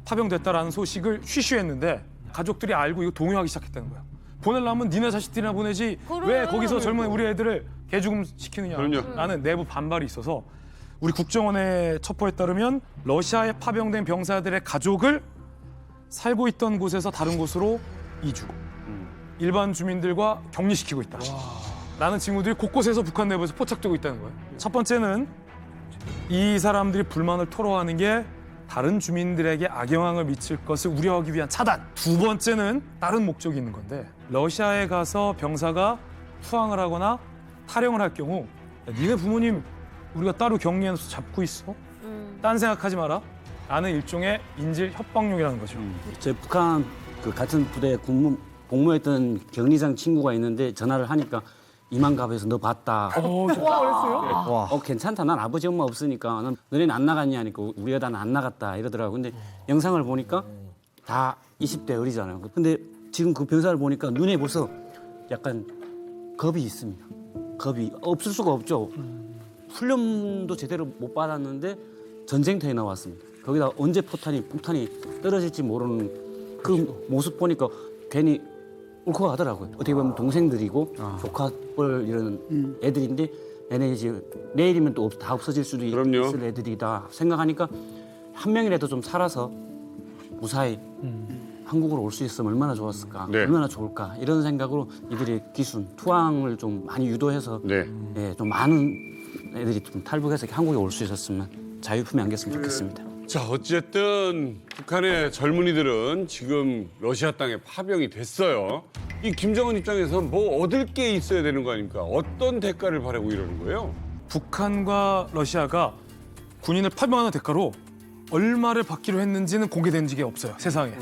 파병됐다라는 소식을 쉬쉬했는데 가족들이 알고 이거 동요하기 시작했다는 거예요. 보내려면 니네 자식들이나 보내지 왜 거기서 젊은 우리 애들을 개죽음 시키느냐라는 내부 반발이 있어서 우리 국정원의 첩보에 따르면 러시아에 파병된 병사들의 가족을 살고 있던 곳에서 다른 곳으로 이주, 일반 주민들과 격리시키고 있다. 라는 징후들이 곳곳에서 북한 내부에서 포착되고 있다는 거예요. 첫 번째는 이 사람들이 불만을 토로하는 게 다른 주민들에게 악영향을 미칠 것을 우려하기 위한 차단. 두 번째는 다른 목적이 있는 건데 러시아에 가서 병사가 투항을 하거나 탈영을 할 경우 야, 니네 부모님 우리가 따로 격리해서 잡고 있어? 딴 생각하지 마라. 라는 일종의 인질 협박용이라는 거죠. 제 북한 그 같은 부대에 복무했던 격리장 친구가 있는데 전화를 하니까 이만갑에서 너 봤다. 했어요? 괜찮다. 난 아버지 엄마 없으니까. 넌 너네는 안 나갔냐 하니까 우리가 다 안 나갔다 이러더라고. 근데 영상을 보니까 다 20대 어리잖아요. 근데 지금 그 병사를 보니까 눈에 벌써 약간 겁이 있습니다. 겁이 없을 수가 없죠. 훈련도 제대로 못 받았는데 전쟁터에 나왔습니다. 거기다 언제 폭탄이 떨어질지 모르는 그 모습 보니까 괜히 울컥하더라고요. 어떻게 보면 동생들이고 조카뻘 이런 애들인데 얘네 이제 내일이면 또 다 없어질 수도 있을 애들이다 생각하니까 한 명이라도 좀 살아서 무사히 한국으로 올 수 있으면 얼마나 좋았을까, 얼마나 좋을까 이런 생각으로 이들이 기순, 투항을 좀 많이 유도해서 예, 좀 많은 애들이 좀 탈북해서 한국에 올 수 있었으면 자유품이 안겼으면 좋겠습니다. 자, 어쨌든 북한의 젊은이들은 지금 러시아 땅에 파병이 됐어요. 이 김정은 입장에서 뭐 얻을 게 있어야 되는 거 아닙니까? 어떤 대가를 바라고 이러는 거예요? 북한과 러시아가 군인을 파병하는 대가로 얼마를 받기로 했는지는 공개된 적이 없어요, 세상에.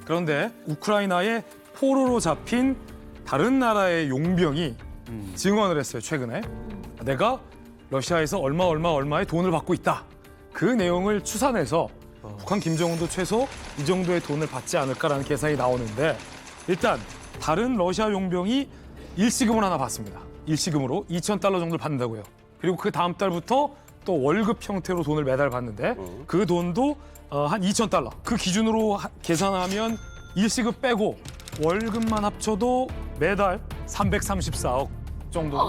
그런데 우크라이나의 포로로 잡힌 다른 나라의 용병이 증언을 했어요, 최근에. 내가 러시아에서 얼마의 돈을 받고 있다. 그 내용을 추산해서 북한 김정은도 최소 이 정도의 돈을 받지 않을까라는 계산이 나오는데 일단 다른 러시아 용병이 일시금을 하나 받습니다. 일시금으로 2,000달러 정도를 받는다고요. 그리고 그 다음 달부터 또 월급 형태로 돈을 매달 받는데 그 돈도 한 2,000달러. 그 기준으로 계산하면 일시금 빼고 월급만 합쳐도 매달 334억 정도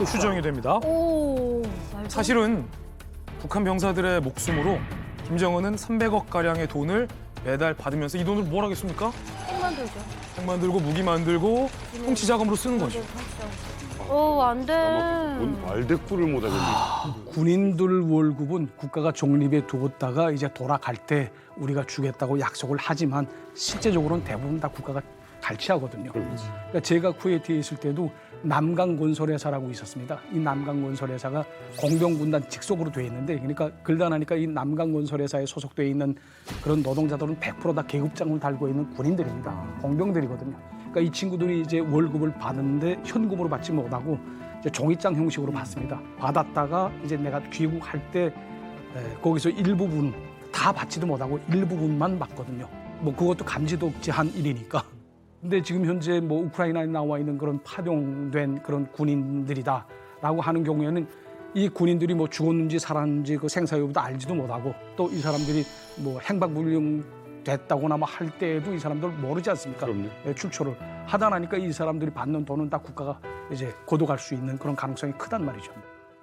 추정이 됩니다. 사실은 북한 병사들의 목숨으로 김정은은 300억 가량의 돈을 매달 받으면서 이 돈을 뭘 하겠습니까? 핵 만들죠. 핵 만들고 무기 만들고 통치 자금으로 쓰는 거죠. 안 돼. 뭔 말대꾸를 못 하겠네. 군인들 월급은 국가가 적립해 두었다가 이제 돌아갈 때 우리가 주겠다고 약속을 하지만 실제적으로는 대부분 다 국가가 갈취하거든요. 그러니까 제가 쿠웨이트에 있을 때도 남강건설회사라고 있었습니다. 이 남강건설회사가 공병군단 직속으로 돼 있는데 그러니까 그러다 나니까 이 남강건설회사에 소속돼 있는 그런 노동자들은 100% 다 계급장을 달고 있는 군인들입니다. 공병들이거든요. 그러니까 이 친구들이 이제 월급을 받는데 현금으로 받지 못하고 이제 종이장 형식으로 받습니다. 받았다가 이제 내가 귀국할 때 거기서 일부분 다 받지도 못하고 일부분만 받거든요. 뭐 그것도 감지도 없지 한 일이니까. 근데 지금 현재 뭐 우크라이나에 나와 있는 그런 파병된 그런 군인들이다라고 하는 경우에는 이 군인들이 뭐 죽었는지 살았는지 그 생사 여부도 알지도 못하고 또 이 사람들이 뭐 행방불명 됐다거나 뭐 할 때에도 이 사람들 모르지 않습니까? 출처를 하다 나니까 이 사람들이 받는 돈은 다 국가가 이제 고도갈 수 있는 그런 가능성이 크단 말이죠.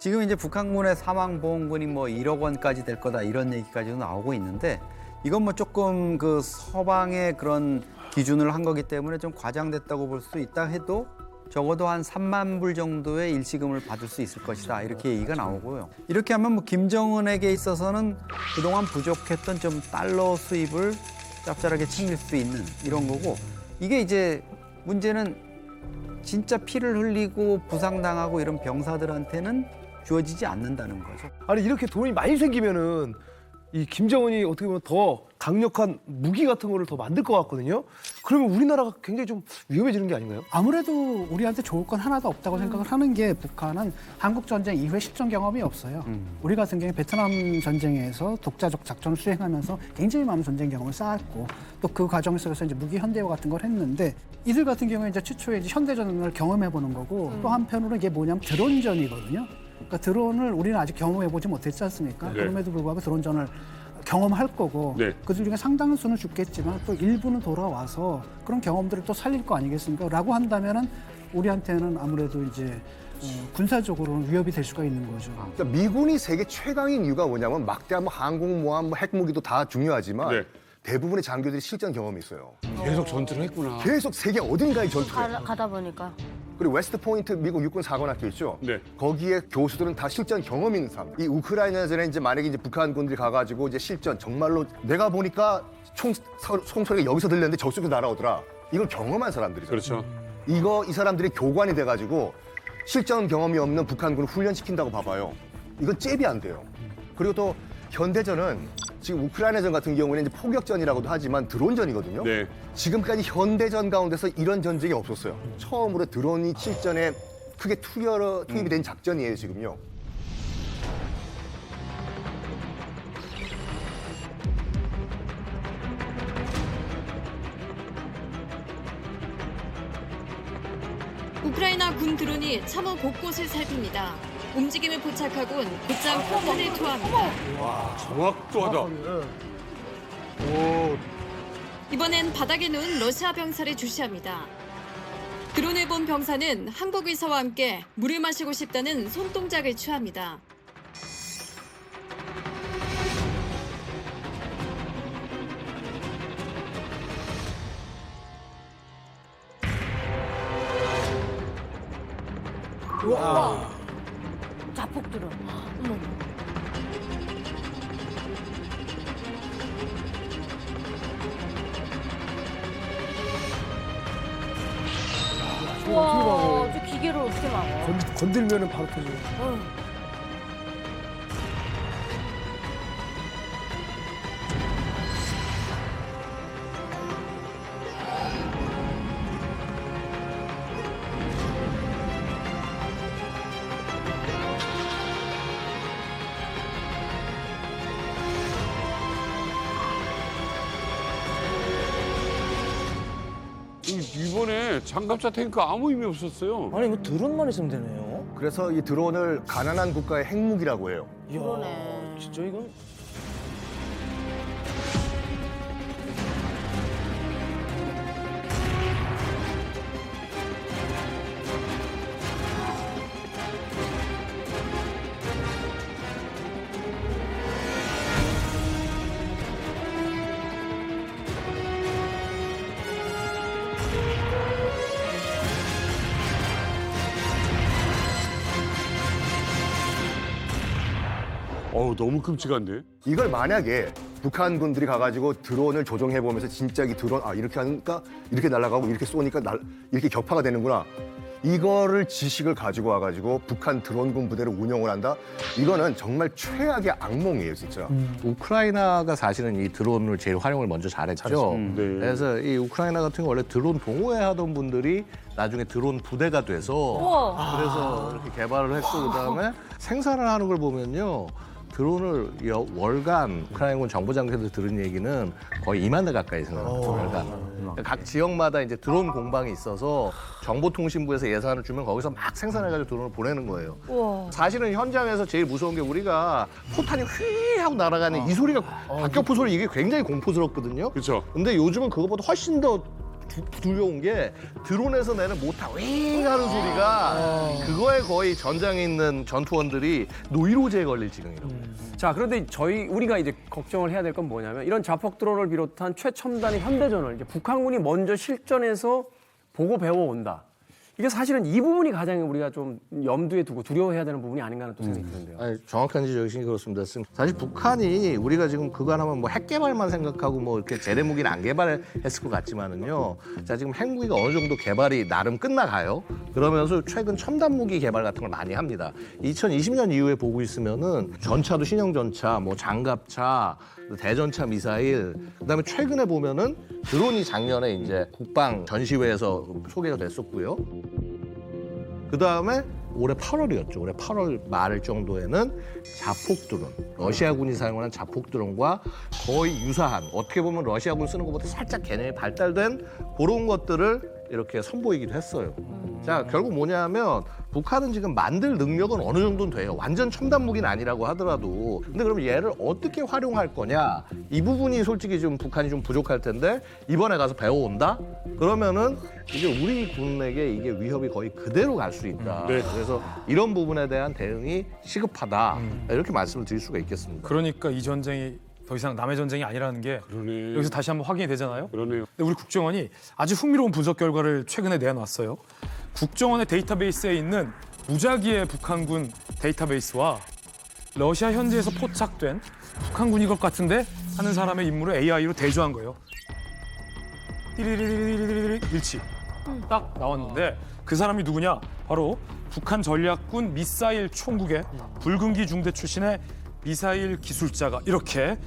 지금 이제 북한군의 사망보험금이 뭐 1억 원까지 될 거다 이런 얘기까지도 나오고 있는데 이건 뭐 조금 그 서방의 그런 기준을 한 거기 때문에 좀 과장됐다고 볼 수 있다 해도 적어도 한 3만 불 정도의 일시금을 받을 수 있을 것이다 이렇게 얘기가 나오고요. 이렇게 하면 뭐 김정은에게 있어서는 그동안 부족했던 좀 달러 수입을 짭짤하게 챙길 수 있는 이런 거고 이게 이제 문제는 진짜 피를 흘리고 부상당하고 이런 병사들한테는 주어지지 않는다는 거죠. 아니 이렇게 돈이 많이 생기면은 이 김정은이 어떻게 보면 더 강력한 무기 같은 거를 더 만들 것 같거든요. 그러면 우리나라가 굉장히 좀 위험해지는 게 아닌가요? 아무래도 우리한테 좋을 건 하나도 없다고 생각을 하는 게 북한은 한국 전쟁 이후에 실전 경험이 없어요. 우리 같은 경우에 베트남 전쟁에서 독자적 작전을 수행하면서 굉장히 많은 전쟁 경험을 쌓았고 또 그 과정 속에서 이제 무기 현대화 같은 걸 했는데 이들 같은 경우에 이제 최초에 이제 현대전을 경험해 보는 거고 또 한편으로는 이게 뭐냐면 드론전이거든요. 그러니까 드론을 우리는 아직 경험해보지 못했지 않습니까? 네. 그럼에도 불구하고 드론전을 경험할 거고 네. 그중에 상당수는 죽겠지만 또 일부는 돌아와서 그런 경험들을 또 살릴 거 아니겠습니까? 라고 한다면은 우리한테는 아무래도 이제 군사적으로는 위협이 될 수가 있는 거죠. 그러니까 미군이 세계 최강인 이유가 뭐냐면 막대한 뭐 항공모함, 뭐 핵무기도 다 중요하지만 네. 대부분의 장교들이 실전 경험이 있어요. 계속 전투를 했구나. 계속 세계 어딘가에 전투를 해요. 가다 보니까. 그리고 웨스트 포인트 미국 육군 사관학교 있죠. 네. 거기에 교수들은 다 실전 경험 있는 사람. 이 우크라이나전에 이제 만약에 이제 북한군들이 가가지고 이제 실전 정말로 내가 보니까 총소리가 여기서 들렸는데 저쪽에서 날아오더라. 이걸 경험한 사람들이죠. 그렇죠. 이 사람들이 교관이 돼가지고 실전 경험이 없는 북한군을 훈련시킨다고 봐봐요. 이건 잽이 안 돼요. 그리고 또 현대전은 지금 우크라이나전 같은 경우는 이제 포격전이라고도 하지만 드론전이거든요. 네. 지금까지 현대전 가운데서 이런 전쟁이 없었어요. 처음으로 드론이 실전에 크게 투입이 된 작전이에요, 지금요. 우크라이나 군 드론이 참호 곳곳을 살핍니다. 움직임을 포착하곤 곧장 폭탄을 투하합니다. 와, 정확도하다. 이번엔 바닥에 놓은 러시아 병사를 주시합니다. 드론을 본 병사는 한국 의사와 함께 물을 마시고 싶다는 손동작을 취합니다. 와. 자폭 드론. 어머. 와, 저 기계를 어떻게 막아? 건들면은 바로 터져. 이번에 장갑차 탱크 아무 의미 없었어요. 아니 뭐 드론만 있으면 되네요. 그래서 이 드론을 가난한 국가의 핵무기라고 해요. 그러네. 진짜 이건 너무 끔찍한데? 이걸 만약에 북한군들이 가가지고 드론을 조종해보면서 진짜 이 드론, 이렇게 하니까 이렇게 날아가고 이렇게 쏘니까 이렇게 격파가 되는구나. 이거를 지식을 가지고 와가지고 북한 드론군 부대를 운영을 한다? 이거는 정말 최악의 악몽이에요, 진짜. 우크라이나가 사실은 이 드론을 제일 활용을 먼저 잘했죠. 네. 그래서 이 우크라이나 같은 경우 원래 드론 동호회 하던 분들이 나중에 드론 부대가 돼서 우와. 그래서 이렇게 개발을 했고 그다음에 생산을 하는 걸 보면요. 드론을 월간 우크라이나군 정보장관에서 들은 얘기는 거의 2만 대 가까이 생산합니다. 월간. 각 지역마다 이제 드론 공방이 있어서 정보통신부에서 예산을 주면 거기서 막 생산해가지고 드론을 보내는 거예요. 우와. 사실은 현장에서 제일 무서운 게 우리가 포탄이 휘 하고 날아가는 이 소리가 박격포 소리 이게 굉장히 공포스럽거든요. 그렇죠. 근데 요즘은 그것보다 훨씬 더 두려운 게 드론에서 내는 모타 윙 하는 소리가 그거에 거의 전장에 있는 전투원들이 노이로제에 걸릴 지경이라고. 자, 그런데 우리가 이제 걱정을 해야 될 건 뭐냐면 이런 자폭 드론을 비롯한 최첨단의 현대전을 이제 북한군이 먼저 실전에서 보고 배워온다. 이게 사실은 이 부분이 가장 우리가 좀 염두에 두고 두려워해야 되는 부분이 아닌가 하는 또 생각이 드는데요. 아니, 정확한 지적이신 그렇습니다. 사실 북한이 우리가 지금 그거 하면 뭐 핵 개발만 생각하고 뭐 이렇게 제대 무기는 안 개발했을 것 같지만은요. 자, 지금 핵무기가 어느 정도 개발이 나름 끝나가요. 그러면서 최근 첨단 무기 개발 같은 걸 많이 합니다. 2020년 이후에 보고 있으면은 전차도 신형 전차, 뭐 장갑차, 대전차 미사일, 그다음에 최근에 보면은 드론이 작년에 이제 국방 전시회에서 소개가 됐었고요. 그다음에 올해 8월이었죠. 올해 8월 말 정도에는 자폭 드론, 러시아군이 사용하는 자폭 드론과 거의 유사한, 어떻게 보면 러시아군 쓰는 것보다 살짝 개념이 발달된 그런 것들을 이렇게 선보이기도 했어요. 자, 결국 뭐냐면 북한은 지금 만들 능력은 어느 정도는 돼요. 완전 첨단 무기는 아니라고 하더라도. 근데 그럼 얘를 어떻게 활용할 거냐? 이 부분이 솔직히 좀 북한이 좀 부족할 텐데 이번에 가서 배워온다? 그러면은 이제 우리 군에게 이게 위협이 거의 그대로 갈 수 있다. 네. 그래서 이런 부분에 대한 대응이 시급하다. 이렇게 말씀을 드릴 수가 있겠습니다. 그러니까 이 전쟁이 더 이상 남의 전쟁이 아니라는 게 여기서 다시 한번 확인이 되잖아요. 그러네요. 근데 우리 국정원이 아주 흥미로운 분석 결과를 최근에 내놨어요. 국정원의 데이터베이스에 있는 무작위의 북한군 데이터베이스와 러시아 현지에서 포착된 북한군이 것 같은데 하는 사람의 인물을 AI로 대조한 거예요. 띠리리리리리리리 일치 딱 나왔는데 그 사람이 누구냐? 바로 북한 전략군 미사일 총국의 붉은기 중대 출신의 미사일 기술자가 이렇게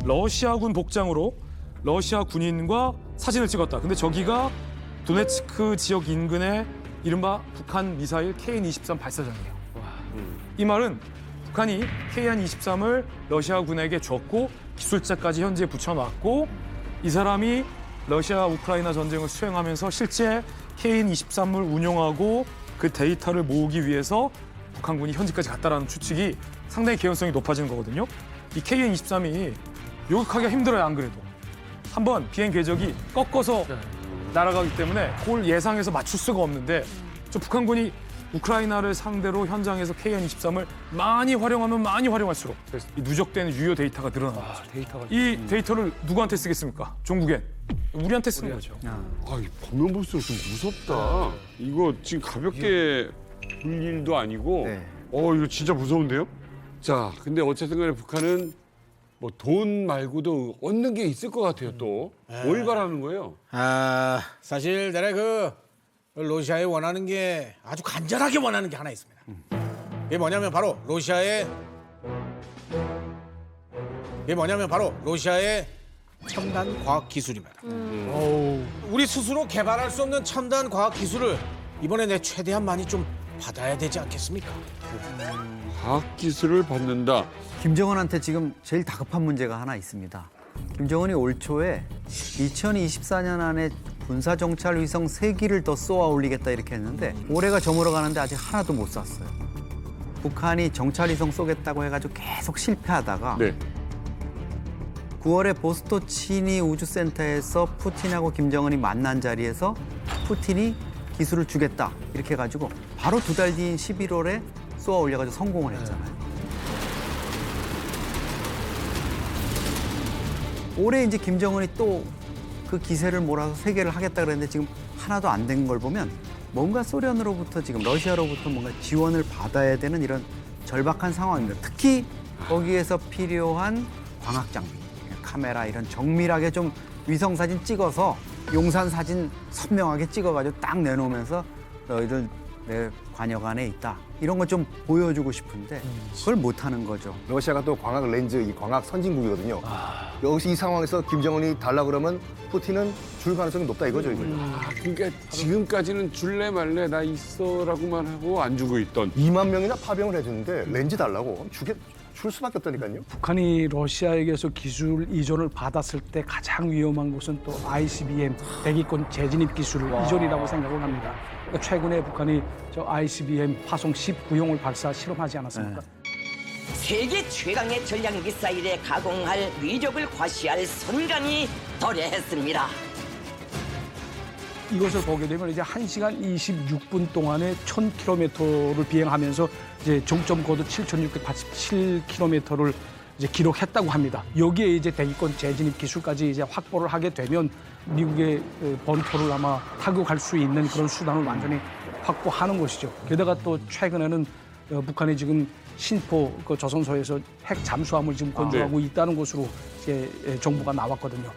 러시아군 복장으로 러시아 군인과 사진을 찍었다. 근데 저기가 도네츠크 지역 인근의 이른바 북한 미사일 KN-23 발사장이에요. 이 말은 북한이 KN-23을 러시아군에게 줬고 기술자까지 현지에 붙여놨고 이 사람이 러시아 우크라이나 전쟁을 수행하면서 실제 KN-23을 운용하고 그 데이터를 모으기 위해서 북한군이 현지까지 갔다라는 추측이 상당히 개연성이 높아지는 거거든요. 이 KN-23이 요격하기가 힘들어요, 안 그래도. 한번 비행 궤적이 꺾어서 날아가기 때문에 그걸 예상해서 맞출 수가 없는데 저 북한군이 우크라이나를 상대로 현장에서 KN-23을 많이 활용하면 많이 활용할수록 이 누적되는 유효 데이터가 늘어납니다. 이 데이터를 누구한테 쓰겠습니까? 종국엔. 우리한테 쓰는 거죠. 보면 볼수록 좀 무섭다. 이거 지금 가볍게 볼 일도 아니고 이거 진짜 무서운데요? 자, 근데 어쨌든 간에 북한은 뭐 돈 말고도 얻는 게 있을 것 같아요, 또. 뭘 바라는 거예요? 사실 내가 그 러시아에 원하는 게 아주 간절하게 원하는 게 하나 있습니다. 이게 뭐냐면 바로 러시아의 첨단 과학 기술입니다. 우리 스스로 개발할 수 없는 첨단 과학 기술을 이번에 내 최대한 많이 좀 받아야 되지 않겠습니까? 과학 기술을 받는다. 김정은한테 지금 제일 다급한 문제가 하나 있습니다. 김정은이 올 초에 2024년 안에 군사정찰 위성 3기를 더 쏘아 올리겠다 이렇게 했는데 올해가 저물어 가는데 아직 하나도 못 쐈어요. 북한이 정찰 위성 쏘겠다고 해가지고 계속 실패하다가 9월에 보스토치니 우주센터에서 푸틴하고 김정은이 만난 자리에서 푸틴이 기술을 주겠다 이렇게 해가지고 바로 2달 뒤인 11월에 쏘아 올려가지고 성공을 했잖아요. 올해 이제 김정은이 또 그 기세를 몰아서 3개를 하겠다 그랬는데 지금 하나도 안 된 걸 보면 뭔가 소련으로부터 지금 러시아로부터 뭔가 지원을 받아야 되는 이런 절박한 상황입니다. 특히 거기에서 필요한 광학 장비, 카메라 이런 정밀하게 좀 위성 사진 찍어서 용산 사진 선명하게 찍어가지고 딱 내놓으면서 너희들 내 관역 안에 있다. 이런 걸 좀 보여주고 싶은데 그걸 못하는 거죠. 러시아가 또 광학 렌즈, 이 광학 선진국이거든요. 여기서 이 상황에서 김정은이 달라 그러면 푸틴은 줄 가능성이 높다 이거죠. 이거. 그러니까 지금까지는 줄래 말래 나 있어라고만 하고 안 주고 있던 2만 명이나 파병을 해주는데 렌즈 달라고 줄 수밖에 없다니까요. 북한이 러시아에게서 기술 이전을 받았을 때 가장 위험한 것은 또 ICBM 대기권 재진입 기술 이전이라고 생각을 합니다. 그러니까 최근에 북한이 저 ICBM 파송 19형을 발사 실험하지 않았습니까? 세계 최강의 전략 미사일에 가공할 위력을 과시할 선감이 도래했습니다. 이것을 보게 되면 이제 1시간 26분 동안에 1000km를 비행하면서 이제 정점 고도 7687km를 이제 기록했다고 합니다. 여기에 이제 대기권 재진입 기술까지 이제 확보를 하게 되면 미국의 본토를 아마 타격할 수 있는 그런 수단을 완전히 확보하는 것이죠. 게다가 또 최근에는 북한이 지금 신포 그 조선소에서 핵 잠수함을 지금 건조하고 있다는 것으로 이제 정보가 나왔거든요.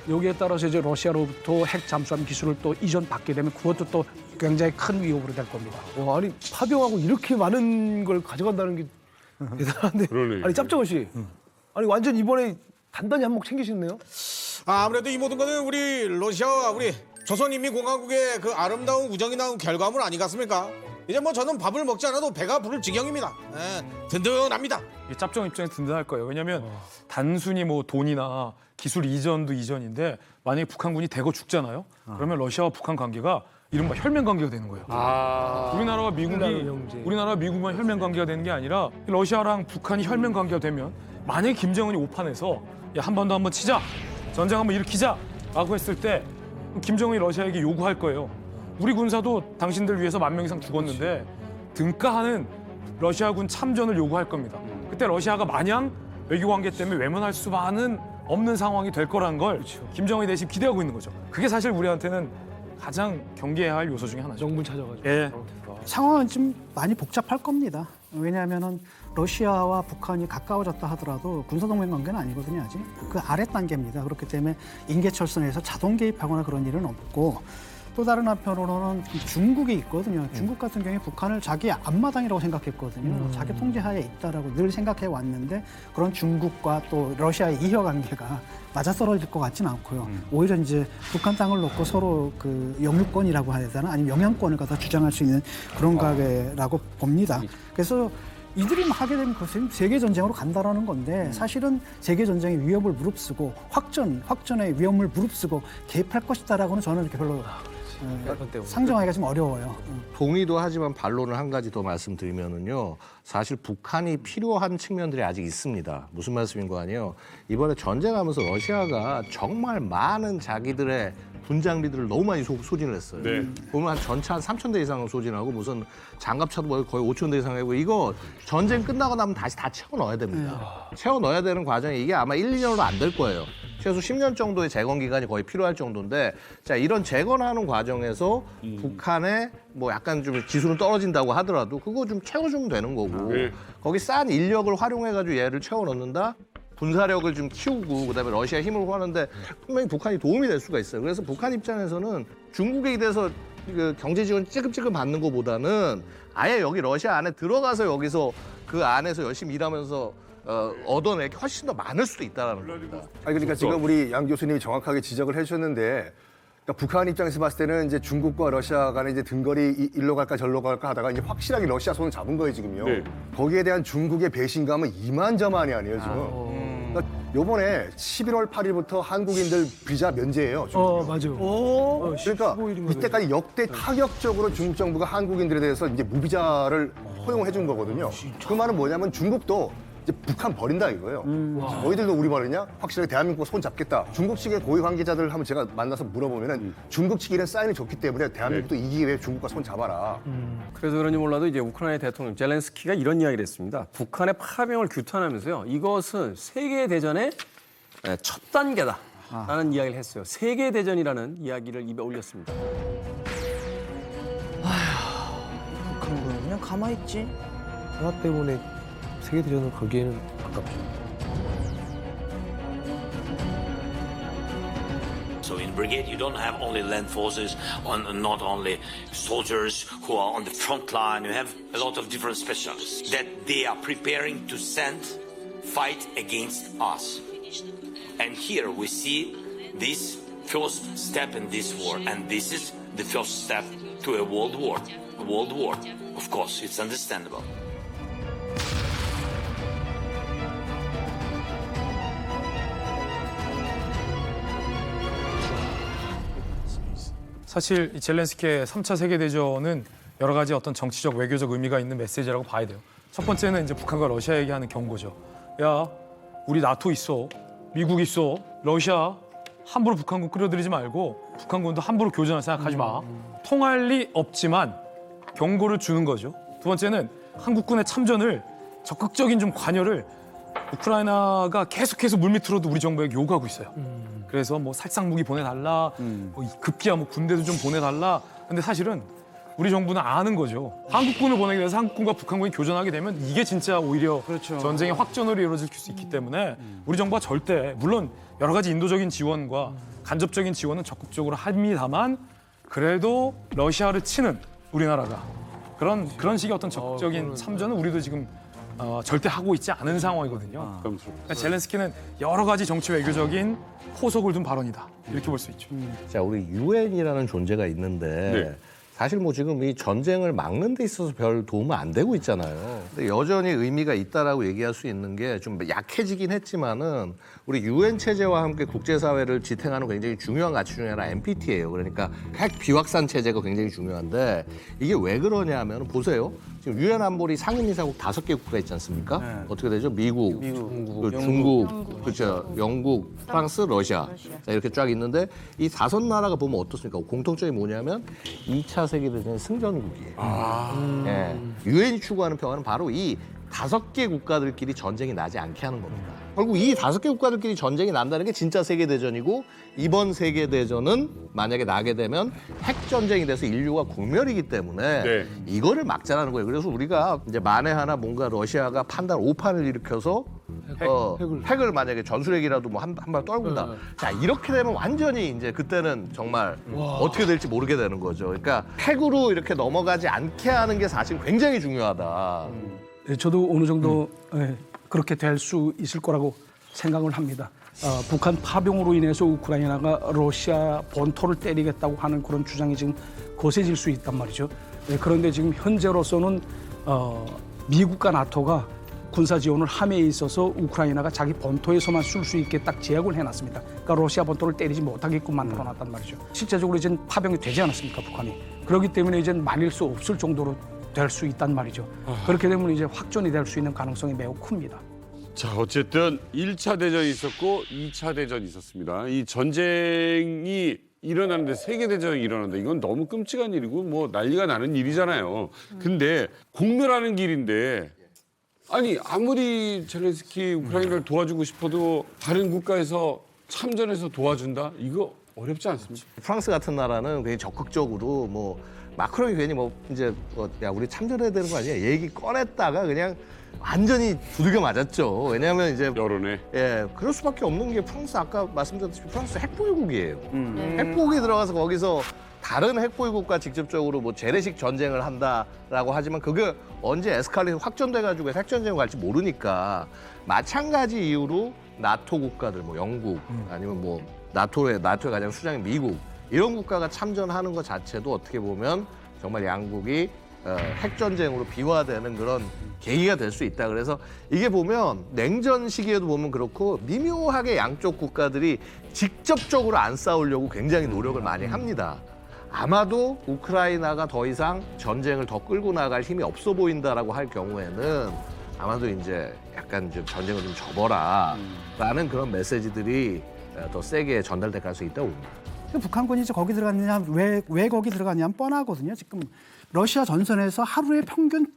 여기에 따라서 이제 러시아로부터 핵 잠수함 기술을 또 이전받게 되면 그것도 또 굉장히 큰 위협으로 될 겁니다. 와, 아니 파병하고 이렇게 많은 걸 가져간다는 게 대단한데. 그러네. 아니 짭정은 씨, 아니 완전 이번에 단단히 한몫 챙기셨네요. 아무래도 이 모든 것은 우리 러시아와 우리 조선인민공화국의 그 아름다운 우정이 나온 결과물 아니겠습니까? 이제 뭐 저는 밥을 먹지 않아도 배가 부를 지경입니다. 든든합니다. 짭정 입장에 든든할 거예요. 왜냐하면 단순히 뭐 돈이나 기술 이전도 이전인데 만약에 북한군이 대거 죽잖아요. 그러면 러시아와 북한 관계가 이른바 혈맹 관계가 되는 거예요. 우리나라와 미국만 혈맹 관계가 되는 게 아니라 러시아랑 북한이 혈맹 관계가 되면 만약에 김정은이 오판해서 야, 한반도 한번 치자, 전쟁 한번 일으키자라고 했을 때 김정은이 러시아에게 요구할 거예요. 우리 군사도 당신들 위해서 10,000명 이상 죽었는데 등가하는 러시아군 참전을 요구할 겁니다. 그때 러시아가 마냥 외교 관계 때문에 외면할 수만은 없는 상황이 될 거라는 걸 김정은이 대신 기대하고 있는 거죠. 그게 사실 우리한테는 가장 경계해야 할 요소 중에 하나죠. 명분 찾아가지고. 예. 상황은 좀 많이 복잡할 겁니다. 왜냐하면은 러시아와 북한이 가까워졌다 하더라도 군사동맹 관계는 아니거든요, 아직. 그 아래 단계입니다. 그렇기 때문에 인계철선에서 자동 개입하거나 그런 일은 없고, 또 다른 한편으로는 중국이 있거든요. 중국 같은 경우에 북한을 자기 앞마당이라고 생각했거든요. 자기 통제하에 있다라고 늘 생각해 왔는데 그런 중국과 또 러시아의 이해관계가 맞아떨어질 것 같지는 않고요. 오히려 이제 북한 땅을 놓고 서로 그 영유권이라고 해야 되나 아니면 영향권을 갖다 주장할 수 있는 그런 관계라고 봅니다. 그래서 이들이 하게 되면 그것은 세계 전쟁으로 간다라는 건데 사실은 세계 전쟁의 위협을 무릅쓰고 확전의 위험을 무릅쓰고 개입할 것이다라고는 저는 이렇게 별로 상정하기가 좀 어려워요. 동의도 하지만 반론을 한 가지 더 말씀드리면은요. 사실 북한이 필요한 측면들이 아직 있습니다. 무슨 말씀인 거 아니에요? 이번에 전쟁하면서 러시아가 정말 많은 자기들의 군장비들을 너무 많이 소진을 했어요. 네. 보면 한 전차 한 3,000대 이상을 소진하고 무슨 장갑차도 거의 5,000대 이상 하고 이거 전쟁 끝나고 나면 다시 다 채워 넣어야 됩니다. 채워 넣어야 되는 과정이 이게 아마 1, 2년으로 안 될 거예요. 최소 10년 정도의 재건 기간이 거의 필요할 정도인데 자 이런 재건하는 과정에서 북한의 뭐 약간 좀 기술은 떨어진다고 하더라도 그거 좀 채워주면 되는 거고 거기 싼 인력을 활용해가지고 얘를 채워 넣는다. 군사력을 좀 키우고 그다음에 러시아 힘을 하는데 분명히 북한이 도움이 될 수가 있어요. 그래서 북한 입장에서는 중국에 대해서 그 경제 지원 찌끔찌끔 받는 것보다는 아예 여기 러시아 안에 들어가서 여기서 그 안에서 열심히 일하면서 얻어낼 게 훨씬 더 많을 수도 있다라는 겁니다. 아니 그러니까 지금 우리 양 교수님이 정확하게 지적을 해주셨는데 그러니까 북한 입장에서 봤을 때는 이제 중국과 러시아 간에 이제 등거리 일로 갈까 절로 갈까 하다가 이제 확실하게 러시아 손을 잡은 거예요 지금요. 네. 거기에 대한 중국의 배신감은 이만저만이 아니에요 지금. 그러니까 요번에 11월 8일부터 한국인들 비자 면제예요. 맞아. 그러니까 이때까지 역대 파격적으로 중국 정부가 한국인들에 대해서 이제 무비자를 허용을 해준 거거든요. 그 말은 뭐냐면 중국도 이제 북한 버린다 이거예요. 너희들도 우리 버리냐? 확실하게 대한민국 손 잡겠다. 중국 측의 고위 관계자들 한번 제가 만나서 물어보면은 중국 측이 이런 사인이 좋기 때문에 대한민국도 이기기 위해 중국과 손 잡아라. 그래서 그런지 몰라도 이제 우크라이나 대통령 젤렌스키가 이런 이야기를 했습니다. 북한의 파병을 규탄하면서요. 이것은 세계 대전의 첫 단계다라는 이야기를 했어요. 세계 대전이라는 이야기를 입에 올렸습니다. 북한군 그냥 가만히 있지. 하나 때문에 세계대전을 걸기에는 아깝죠. So in brigade, you don't have only land forces, not only soldiers who are on the front line. You have a lot of different specialists that they are preparing to fight against us. And here we see this first step in this war, and this is the first step to a world war. A world war, of course, it's understandable. 사실 이 젤렌스키의 3차 세계대전은 여러 가지 어떤 정치적 외교적 의미가 있는 메시지라고 봐야 돼요. 첫 번째는 이제 북한과 러시아에게 하는 경고죠. 야, 우리 나토 있어, 미국 있어, 러시아 함부로 북한군 끌어들이지 말고 북한군도 함부로 교전할 생각하지 마. 통할 리 없지만 경고를 주는 거죠. 두 번째는 한국군의 참전을 적극적인 좀 관여를 우크라이나가 계속해서 물밑으로도 우리 정부에게 요구하고 있어요. 그래서 뭐 살상 무기 보내달라, 뭐 급기야 뭐 군대도 좀 보내달라. 근데 사실은 우리 정부는 아는 거죠. 한국군을 보내기 위해서 한국군과 북한군이 교전하게 되면 이게 진짜 오히려 전쟁의 확전으로 이루어질 수 있기 때문에 우리 정부가 절대 물론 여러 가지 인도적인 지원과 간접적인 지원은 적극적으로 합니다만 그래도 러시아를 치는 우리나라가 그런 식의 어떤 적극적인 참전은 우리도 지금 절대 하고 있지 않은 상황이거든요. 그러니까 젤렌스키는 여러 가지 정치 외교적인 포석을 둔 발언이다. 이렇게 볼 수 있죠. 자, 우리 유엔이라는 존재가 있는데 사실 뭐 지금 이 전쟁을 막는 데 있어서 별 도움은 안 되고 있잖아요. 근데 여전히 의미가 있다라고 얘기할 수 있는 게 좀 약해지긴 했지만은 우리 유엔 체제와 함께 국제사회를 지탱하는 굉장히 중요한 가치 중에 하나 NPT예요. 그러니까 핵 비확산 체제가 굉장히 중요한데 이게 왜 그러냐면 보세요. 지금 유엔 안보리 상임이사국 5개 국가 있지 않습니까? 어떻게 되죠? 미국, 중국, 그렇죠. 영국, 프랑스, 러시아. 자, 이렇게 쫙 있는데 이 5나라가 보면 어떻습니까? 공통점이 뭐냐면 2차 세계대전 승전국이에요. 예. 유엔이 추구하는 평화는 바로 이 5개 국가들끼리 전쟁이 나지 않게 하는 겁니다. 결국 이 5개 국가들끼리 전쟁이 난다는 게 진짜 세계대전이고 이번 세계대전은 만약에 나게 되면 핵전쟁이 돼서 인류가 공멸이기 때문에 이거를 막자라는 거예요. 그래서 우리가 이제 만에 하나 뭔가 러시아가 판단 오판을 일으켜서 핵을 만약에 전술핵이라도 뭐 한 발 떨군다. 자, 이렇게 되면 완전히 이제 그때는 정말 어떻게 될지 모르게 되는 거죠. 그러니까 핵으로 이렇게 넘어가지 않게 하는 게 사실 굉장히 중요하다. 네, 저도 어느 정도 그렇게 될 수 있을 거라고 생각을 합니다. 북한 파병으로 인해서 우크라이나가 러시아 본토를 때리겠다고 하는 그런 주장이 지금 거세질 수 있단 말이죠. 그런데 지금 현재로서는 미국과 나토가 군사 지원을 함에 있어서 우크라이나가 자기 본토에서만 쓸 수 있게 딱 제약을 해놨습니다. 그러니까 러시아 본토를 때리지 못하게끔 만들어놨단 말이죠. 실제적으로 이제 파병이 되지 않았습니까, 북한이. 그렇기 때문에 이제 말릴 수 없을 정도로 될 수 있단 말이죠. 그렇게 되면 이제 확전이 될 수 있는 가능성이 매우 큽니다. 자, 어쨌든 1차 대전이 있었고 2차 대전이 있었습니다. 이 전쟁이 일어나는데 세계대전이 일어난다. 이건 너무 끔찍한 일이고 뭐 난리가 나는 일이잖아요. 근데 공멸하는 길인데 아니 아무리 젤렌스키 우크라이나를 도와주고 싶어도 다른 국가에서 참전해서 도와준다? 이거 어렵지 않습니까? 프랑스 같은 나라는 굉장히 적극적으로 뭐 마크롱이 괜히 뭐 이제 야 우리 참전해야 되는 거 아니야? 얘기 꺼냈다가 그냥 완전히 두들겨 맞았죠. 왜냐하면 이제 여론에 그럴 수밖에 없는 게 프랑스 아까 말씀드렸듯이 프랑스 핵보유국이에요. 핵보유국이 들어가서 거기서 다른 핵보유국과 직접적으로 뭐 재래식 전쟁을 한다라고 하지만 그게 언제 에스컬레이션 확전돼가지고 핵전쟁으로 갈지 모르니까 마찬가지 이유로 나토 국가들 뭐 영국 아니면 뭐 나토의 가장 수장인 미국 이런 국가가 참전하는 것 자체도 어떻게 보면 정말 양국이 핵전쟁으로 비화되는 그런 계기가 될 수 있다. 그래서 이게 보면 냉전 시기에도 보면 그렇고 미묘하게 양쪽 국가들이 직접적으로 안 싸우려고 굉장히 노력을 많이 합니다. 아마도 우크라이나가 더 이상 전쟁을 더 끌고 나갈 힘이 없어 보인다라고 할 경우에는 아마도 이제 약간 좀 전쟁을 좀 접어라라는 그런 메시지들이 더 세게 전달될 가능성이 있다고 봅니다. 북한군이 이제 거기 들어갔느냐, 왜 거기 들어갔냐면 뻔하거든요. 지금 러시아 전선에서 하루에 평균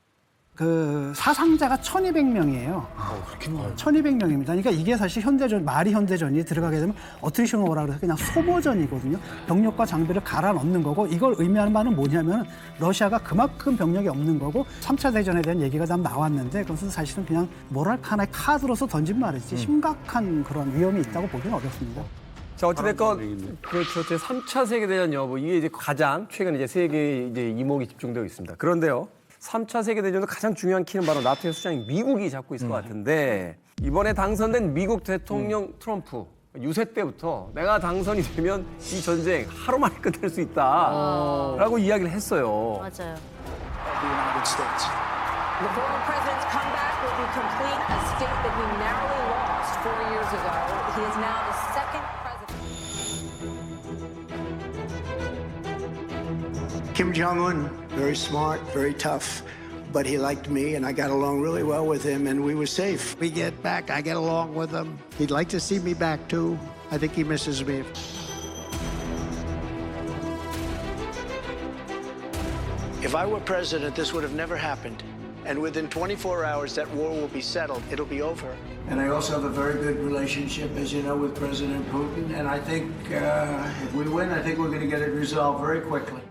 그 사상자가 1,200명이에요. 그렇게 많아요. 1,200명입니다. 그러니까 이게 사실 말이 현대전이 들어가게 되면 어트리션 워라 그래서 그냥 소모전이거든요. 병력과 장비를 갈아 넣는 거고 이걸 의미하는 바는 뭐냐면 러시아가 그만큼 병력이 없는 거고 3차 대전에 대한 얘기가 다 나왔는데 그것은 사실은 그냥 뭐랄까 하나의 카드로서 던진 말이지 심각한 그런 위험이 있다고 보기는 어렵습니다. 자, 어찌됐건 그렇죠. 제 3차 세계대전 여부 이게 이제 가장 최근 이제 세계에 이제 이목이 집중되고 있습니다. 그런데요. 3차 세계대전의 가장 중요한 키는 바로 나토의 수장인 미국이 잡고 있을 것 같은데 이번에 당선된 미국 대통령 트럼프 유세 때부터 내가 당선이 되면 이 전쟁 하루 만에 끝낼 수 있다라고 이야기를 했어요. 맞아요. The former president's comeback will be complete. A state that he narrowly lost 4 years ago. He is now the second president. Kim Jong-un, very smart, very tough, but he liked me and I got along really well with him and we were safe. We get back, I get along with him. He'd like to see me back too. I think he misses me. If I were president, this would have never happened. And within 24 hours, that war will be settled. It'll be over. And I also have a very good relationship, as you know, with President Putin. And I think if we win, I think we're going to get it resolved very quickly.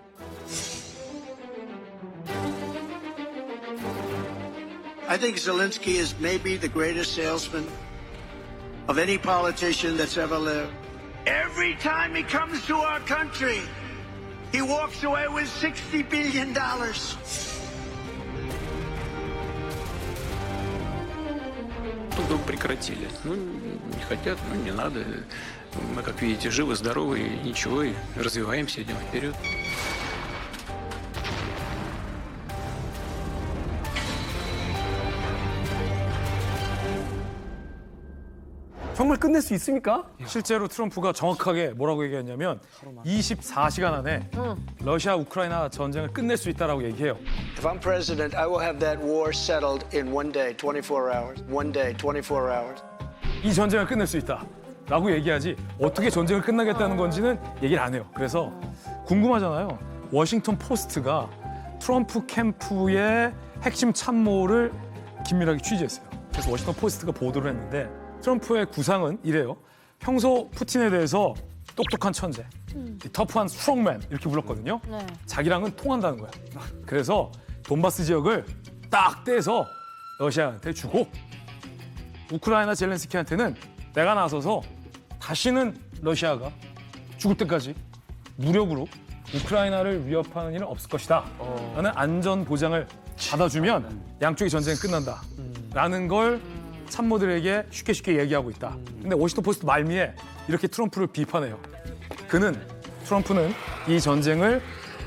I think Zelensky is maybe the greatest salesman of any politician that's ever lived. Every time he comes to our country, he walks away with $60 billion. Вдруг прекратили. Ну, не хотят, ну, не надо. Мы, как видите, живы, здоровы, и ничего, и развиваемся, идем вперед. 정말 끝낼 수 있습니까? 실제로 트럼프가 정확하게 뭐라고 얘기했냐면 24시간 안에 러시아 우크라이나 전쟁을 끝낼 수 있다라고 얘기해요. If I'm president, I will have that war settled in one day, 24 hours. One day, 24 hours. 이 전쟁을 끝낼 수 있다라고 얘기하지 어떻게 전쟁을 끝나겠다는 건지는 얘기를 안 해요. 그래서 궁금하잖아요. 워싱턴 포스트가 트럼프 캠프의 핵심 참모를 긴밀하게 취재했어요. 그래서 워싱턴 포스트가 보도를 했는데 트럼프의 구상은 이래요. 평소 푸틴에 대해서 똑똑한 천재, 터프한 스트롱맨 이렇게 불렀거든요. 네. 자기랑은 통한다는 거야. 그래서 돈바스 지역을 딱 떼서 러시아한테 주고 우크라이나 젤렌스키한테는 내가 나서서 다시는 러시아가 죽을 때까지 무력으로 우크라이나를 위협하는 일은 없을 것이다 라는 안전 보장을 받아주면 양쪽의 전쟁이 끝난다 라는 걸 참모들에게 쉽게 얘기하고 있다. 근데 워싱턴 포스트 말미에 이렇게 트럼프를 비판해요. 트럼프는 이 전쟁을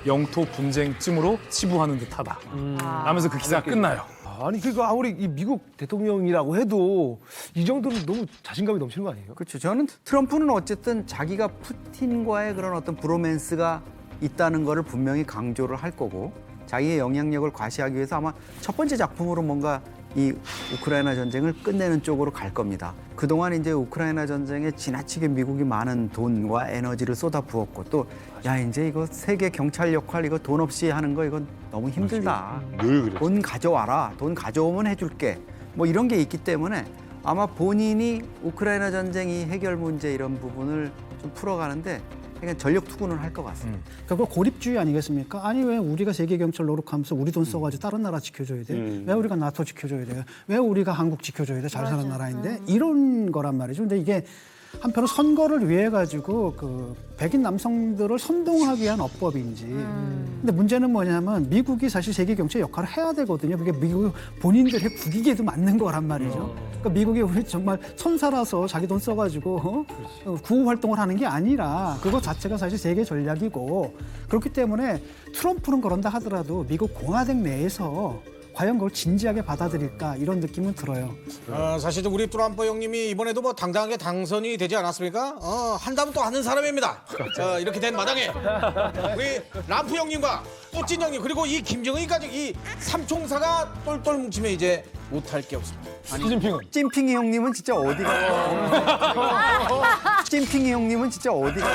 영토 분쟁쯤으로 치부하는 듯하다 하면서 그 기사가 끝나요. 아니 그러니까 아무리 이 미국 대통령이라고 해도 이 정도는 너무 자신감이 넘치는 거 아니에요? 그렇죠. 저는 트럼프는 어쨌든 자기가 푸틴과의 그런 어떤 브로맨스가 있다는 거를 분명히 강조를 할 거고 자기의 영향력을 과시하기 위해서 아마 첫 번째 작품으로 뭔가 이 우크라이나 전쟁을 끝내는 쪽으로 갈 겁니다. 그동안 이제 우크라이나 전쟁에 지나치게 미국이 많은 돈과 에너지를 쏟아부었고 또 야 이제 이거 세계 경찰 역할 이거 돈 없이 하는 거 이건 너무 힘들다. 늘 그랬죠. 돈 가져와라. 돈 가져오면 해줄게. 뭐 이런 게 있기 때문에 아마 본인이 우크라이나 전쟁 이 해결 문제 이런 부분을 좀 풀어가는데 그냥 전력 투구는 할 것 같습니다. 그거 고립주의 아니겠습니까? 아니 왜 우리가 세계 경찰 노력하면서 우리 돈 써가지고 다른 나라 지켜줘야 돼? 왜 우리가 나토 지켜줘야 돼? 왜 우리가 한국 지켜줘야 돼? 잘 사는 나라인데 이런 거란 말이죠. 근데 이게 한편으로 선거를 위해 가지고 그 백인 남성들을 선동하기 위한 어법인지. 근데 문제는 뭐냐면 미국이 사실 세계 경제 역할을 해야 되거든요. 그게 미국 본인들의 국익에도 맞는 거란 말이죠. 그러니까 미국이 우리 정말 선사라서 자기 돈 써가지고 구호 활동을 하는 게 아니라 그것 자체가 사실 세계 전략이고 그렇기 때문에 트럼프는 그런다 하더라도 미국 공화당 내에서 과연 그걸 진지하게 받아들일까 이런 느낌은 들어요. 사실 우리 트럼프 형님이 이번에도 뭐 당당하게 당선이 되지 않았습니까? 한다면 또 하는 사람입니다. 이렇게 된 마당에 우리 람프 형님과 또찐 형님 그리고 이 김정은이까지 이 삼총사가 똘똘 뭉치면 이제 못할 게 없습니다. 찐핑이 형님은 진짜 어디가? 찐핑이 형님은 진짜 어디가?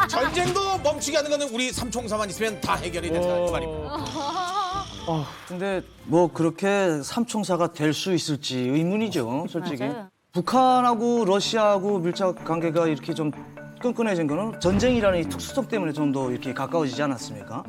전쟁도 멈추게 하는 거는 우리 삼총사만 있으면 다 해결이 된다 그 말입니다. 근데 뭐 그렇게 삼총사가 될 수 있을지 의문이죠, 솔직히. 맞아요. 북한하고 러시아하고 밀착 관계가 이렇게 좀 끈끈해진 거는 전쟁이라는 이 특수성 때문에 좀 더 이렇게 가까워지지 않았습니까?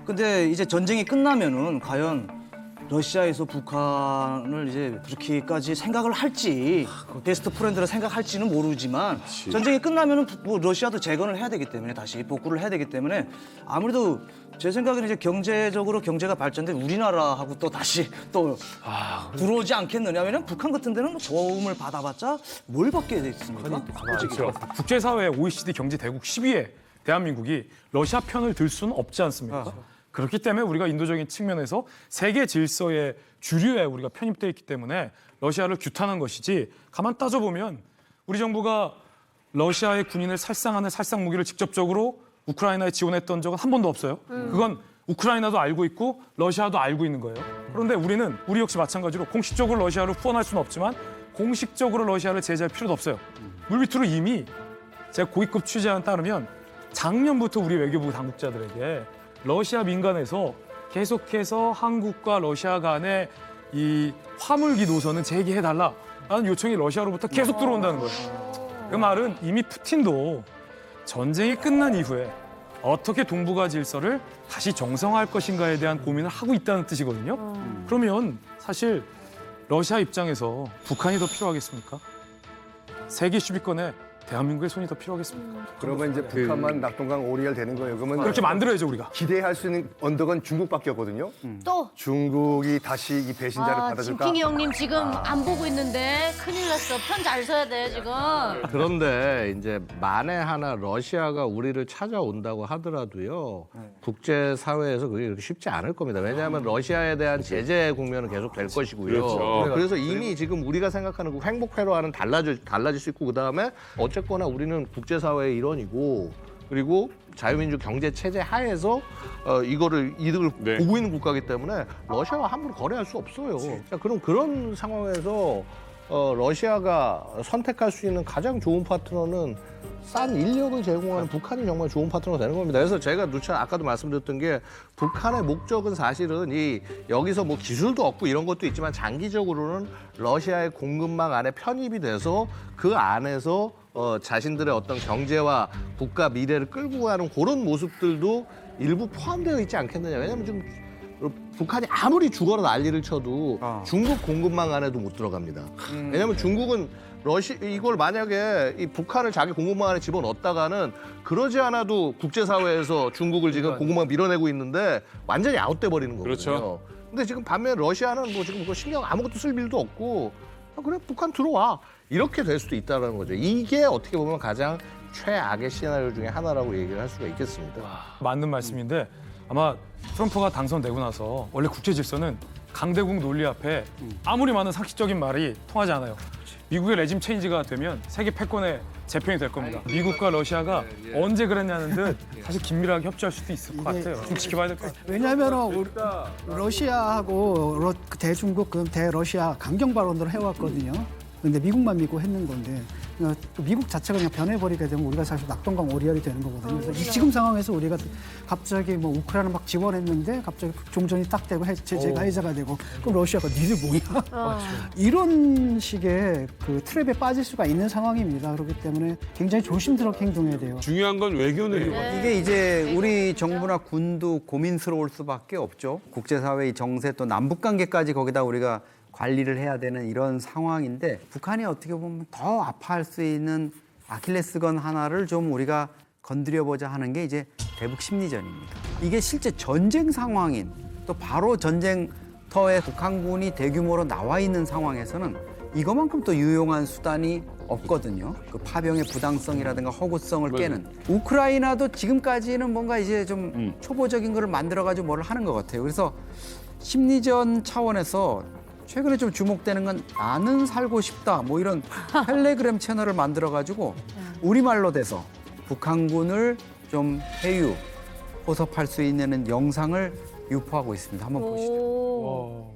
근데 이제 전쟁이 끝나면은 과연 러시아에서 북한을 이제 그렇게까지 생각을 할지 베스트 프렌드라 생각할지는 모르지만 전쟁이 끝나면은 뭐 러시아도 재건을 해야 되기 때문에 다시 복구를 해야 되기 때문에 아무래도 제 생각에는 이제 경제적으로 경제가 발전돼 우리나라하고 또 다시 또 들어오지 않겠느냐. 왜냐면 북한 같은 데는 뭐 도움을 받아봤자 뭘 받게 됐습니까? 그렇죠. 국제사회 OECD 경제 대국 10위에 대한민국이 러시아 편을 들 수는 없지 않습니까? 그렇기 때문에 우리가 인도적인 측면에서 세계 질서의 주류에 우리가 편입되어 있기 때문에 러시아를 규탄한 것이지 가만 따져보면 우리 정부가 러시아의 군인을 살상하는 살상 무기를 직접적으로 우크라이나에 지원했던 적은 한 번도 없어요. 그건 우크라이나도 알고 있고 러시아도 알고 있는 거예요. 그런데 우리 역시 마찬가지로 공식적으로 러시아를 후원할 수는 없지만 공식적으로 러시아를 제재할 필요도 없어요. 물밑으로 이미 제가 고위급 취재안 따르면 작년부터 우리 외교부 당국자들에게 러시아 민간에서 계속해서 한국과 러시아 간의 이 화물기 노선은 재개해달라라는 요청이 러시아로부터 계속 들어온다는 거예요. 그 말은 이미 푸틴도 전쟁이 끝난 이후에 어떻게 동북아 질서를 다시 정상화할 것인가에 대한 고민을 하고 있다는 뜻이거든요. 그러면 사실 러시아 입장에서 북한이 더 필요하겠습니까? 세계 10위권에 대한민국의 손이 더 필요하겠습니까? 그러면 이제 북한만 낙동강 오리알 되는 거예요. 그러면 그렇게 만들어야죠 우리가. 기대할 수 있는 언덕은 중국밖에 없거든요. 또 중국이 다시 이 배신자를 받아줄까? 진핑이 형님 지금 안 보고 있는데 큰일 났어. 편 잘 써야 돼 지금. 그런데 이제 만에 하나 러시아가 우리를 찾아온다고 하더라도요. 국제 사회에서 그게 그렇게 쉽지 않을 겁니다. 왜냐하면 러시아에 대한 제재 국면은 계속 될 것이고요. 그렇죠. 그래서 이미 지금 우리가 생각하는 그 횡복회로와는 달라질 수 있고 그다음에 어쨌거나 우리는 국제 사회의 일원이고 그리고 자유민주 경제 체제 하에서 이거를 이득을 보고 있는 국가이기 때문에 러시아와 함부로 거래할 수 없어요. 자, 그럼 그런 상황에서 러시아가 선택할 수 있는 가장 좋은 파트너는 싼 인력을 제공하는 북한이 정말 좋은 파트너가 되는 겁니다. 그래서 제가 누차 아까도 말씀드렸던 게 북한의 목적은 사실은 여기서 뭐 기술도 얻고 이런 것도 있지만 장기적으로는 러시아의 공급망 안에 편입이 돼서 그 안에서 자신들의 어떤 경제와 국가 미래를 끌고 가는 그런 모습들도 일부 포함되어 있지 않겠느냐. 왜냐하면 지금 북한이 아무리 죽어라 난리를 쳐도 중국 공급망 안에도 못 들어갑니다. 왜냐하면 중국은 이걸 만약에 이 북한을 자기 공급망 안에 집어넣었다가는 그러지 않아도 국제사회에서 중국을 지금 공급망 밀어내고 있는데 완전히 아웃돼 버리는 거거든요. 그렇죠. 근데 지금 반면 러시아는 뭐 지금 그거 신경 아무것도 쓸 일도 없고 그래 북한 들어와 이렇게 될 수도 있다는 거죠. 이게 어떻게 보면 가장 최악의 시나리오 중에 하나라고 얘기를 할 수가 있겠습니다. 맞는 말씀인데 아마 트럼프가 당선되고 나서 원래 국제 질서는 강대국 논리 앞에 아무리 많은 상식적인 말이 통하지 않아요. 미국의 레짐 체인지가 되면 세계 패권의 재편이 될 겁니다. 미국과 러시아가 언제 그랬냐는 듯 사실 긴밀하게 협조할 수도 있을 것 같아요. 좀 지켜봐야 될 것 같아요. 왜냐하면 러시아하고 대중국, 대러시아 강경 발언들을 해왔거든요. 근데 미국만 믿고 했는 건데 미국 자체가 그냥 변해버리게 되면 우리가 사실 낙동강 오리알이 되는 거거든요. 그래서 지금 상황에서 우리가 갑자기 뭐 우크라이나 막 지원했는데 갑자기 종전이 딱 되고 제재가 해제가 되고 그럼 러시아가 니들 뭐야? 이런 식의 그 트랩에 빠질 수가 있는 상황입니다. 그렇기 때문에 굉장히 조심스럽게 행동해야 돼요. 중요한 건 외교 내용. 이게 이제 우리 정부나 군도 고민스러울 수밖에 없죠. 국제사회의 정세 또 남북 관계까지 거기다 우리가 관리를 해야 되는 이런 상황인데 북한이 어떻게 보면 더 아파할 수 있는 아킬레스건 하나를 좀 우리가 건드려보자 하는 게 이제 대북 심리전입니다. 이게 실제 전쟁 상황인 또 바로 전쟁터에 북한군이 대규모로 나와 있는 상황에서는 이것만큼 또 유용한 수단이 없거든요. 그 파병의 부당성이라든가 허구성을 깨는. 우크라이나도 지금까지는 뭔가 이제 좀 초보적인 거를 만들어가지고 뭐를 하는 것 같아요. 그래서 심리전 차원에서 최근에 좀 주목되는 건 나는 살고 싶다 뭐 이런 텔레그램 채널을 만들어가지고 우리말로 돼서 북한군을 좀 회유, 호섭할 수 있는 영상을 유포하고 있습니다. 한번 보시죠.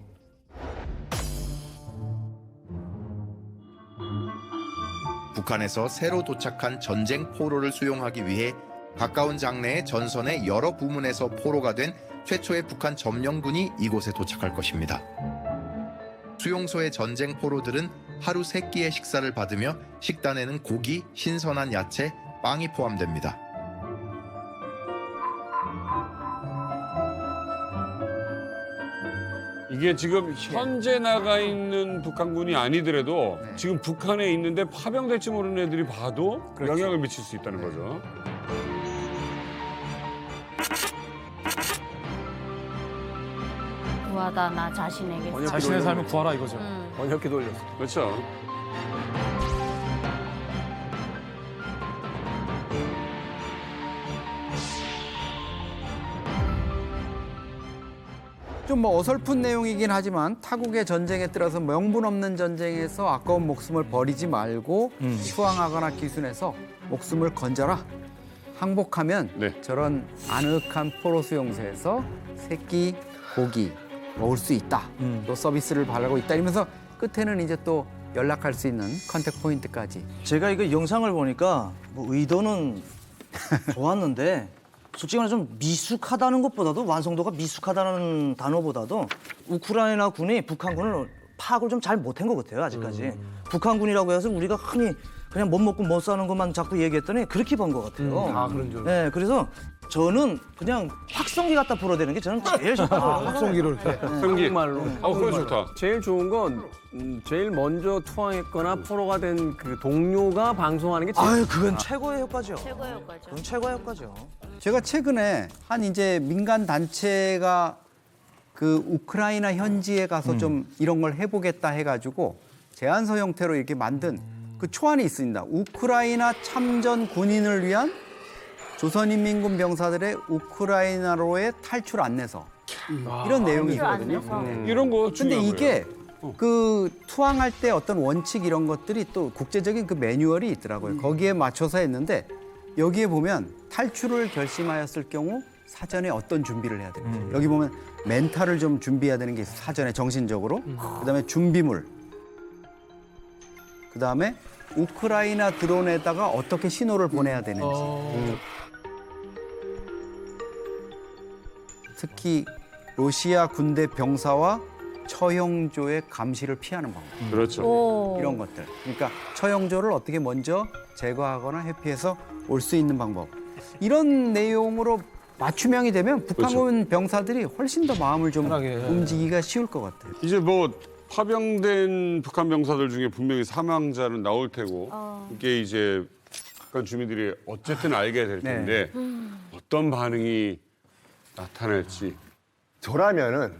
북한에서 새로 도착한 전쟁 포로를 수용하기 위해 가까운 장래의 전선의 여러 부문에서 포로가 된 최초의 북한 점령군이 이곳에 도착할 것입니다. 수용소의 전쟁 포로들은 하루 3끼의 식사를 받으며 식단에는 고기, 신선한 야채, 빵이 포함됩니다. 이게 지금 현재 나가 있는 북한군이 아니더라도 지금 북한에 있는데 파병될지 모르는 애들이 봐도 영향을 미칠 수 있다는 거죠. 구하다 나 자신에게. 자신의 삶을 구하라 이거죠. 번역기 돌렸어. 그렇죠. 좀 뭐 어설픈 내용이긴 하지만 타국의 전쟁에 들어서 명분 없는 전쟁에서 아까운 목숨을 버리지 말고 수왕하거나 기순해서 목숨을 건져라. 항복하면 저런 아늑한 포로 수용소에서 새끼 고기 먹을 수 있다. 또 서비스를 바라고 있다. 이러면서 끝에는 이제 또 연락할 수 있는 컨택 포인트까지. 제가 이거 영상을 보니까 뭐 의도는 좋았는데 솔직히 말해서 좀 미숙하다는 것보다도 완성도가 미숙하다는 단어보다도 우크라이나 군이 북한군을 파악을 좀 잘 못한 것 같아요 아직까지. 북한군이라고 해서 우리가 흔히 그냥 못 먹고 못 사는 것만 자꾸 얘기했더니 그렇게 본 것 같아요. 그런 줄. 네, 그래서 저는 그냥 확성기 갖다 불어대는 게 저는 제일 좋다고. 확성기를. 정말로. 그거 좋다. 제일 좋은 건 제일 먼저 투항했거나 포로가 된 그 동료가 방송하는 게 제일. 아유, 그건 최고의 효과죠. 최고의 효과죠. 그건 최고의 효과죠. 제가 최근에 한 이제 민간 단체가 그 우크라이나 현지에 가서 좀 이런 걸 해보겠다 해가지고 제안서 형태로 이렇게 만든 그 초안이 있습니다. 우크라이나 참전 군인을 위한 조선인민군 병사들의 우크라이나로의 탈출 안내서 이런 내용이 있거든요. 이런 거 근데 중요한 이게 거예요. 그 투항할 때 어떤 원칙 이런 것들이 또 국제적인 그 매뉴얼이 있더라고요. 거기에 맞춰서 했는데 여기에 보면 탈출을 결심하였을 경우 사전에 어떤 준비를 해야 되는지 여기 보면 멘탈을 좀 준비해야 되는 게 있어요. 사전에 정신적으로. 그다음에 준비물. 그다음에 우크라이나 드론에다가 어떻게 신호를 보내야 되는지. 특히 러시아 군대 병사와 처형조의 감시를 피하는 방법. 그렇죠. 이런 것들. 그러니까 처형조를 어떻게 먼저 제거하거나 회피해서 올 수 있는 방법. 이런 내용으로 맞춤형이 되면 북한군 병사들이 훨씬 더 마음을 좀 움직이기가 쉬울 것 같아요. 이제 뭐 파병된 북한 병사들 중에 분명히 사망자는 나올 테고 이게 이제 북한 주민들이 어쨌든 알게 될 텐데 어떤 반응이 나타날지. 저라면은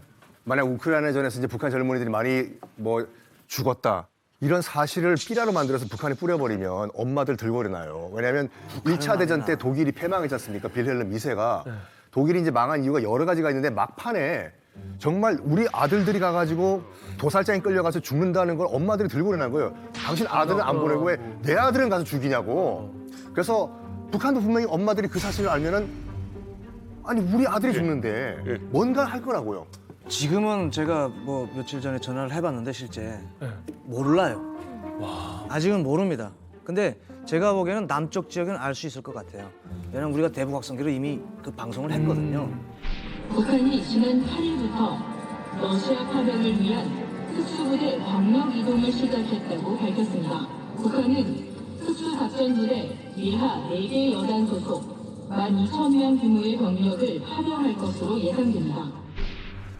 만약 우크라이나전에서 이제 북한 젊은이들이 많이 뭐 죽었다. 이런 사실을 삐라로 만들어서 북한에 뿌려버리면 엄마들 들고 일어나요. 왜냐하면 1차 대전 때 독일이 패망했지 않습니까? 빌헬름 2세가. 독일이 이제 망한 이유가 여러 가지가 있는데 막판에 정말 우리 아들들이 가가지고 도살장에 끌려가서 죽는다는 걸 엄마들이 들고 일어난 거예요. 당신 아들은 안 보내고 왜 내 아들은 가서 죽이냐고. 그래서 북한도 분명히 엄마들이 그 사실을 알면은 아니 우리 아들이 죽는데 뭔가 할 거라고요. 지금은 제가 뭐 며칠 전에 전화를 해봤는데 실제 몰라요. 아직은 모릅니다. 근데 제가 보기에는 남쪽 지역은 알 수 있을 것 같아요. 왜냐면 우리가 대북 확성기로 이미 그 방송을 했거든요. 북한이 지난 8일부터 러시아 파병을 위한 특수부대 광역 이동을 시작했다고 밝혔습니다. 북한은 특수작전부대 미하 4개 여단 소속 12,000명 규모의 병력을 파병할 것으로 예상됩니다.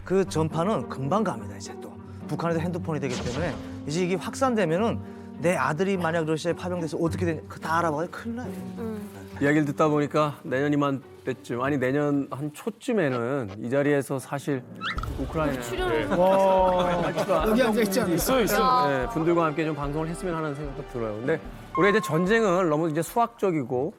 그 전파는 금방 갑니다. 이제 또 북한에도 핸드폰이 되기 때문에 이제 이게 확산되면은 내 아들이 만약 러시아에 파병돼서 어떻게 되냐 그거 다 알아봐야 큰일 나요. 이야기를 듣다 보니까 내년 이맘때쯤 아니 내년 한 초쯤에는 이 자리에서 사실 우크라이나 여기 앉아 있지 않았어요? 네, 분들과 함께 좀 방송을 했으면 하는 생각도 들어요. 근데 우리가 이제 전쟁을 너무 이제 수학적이고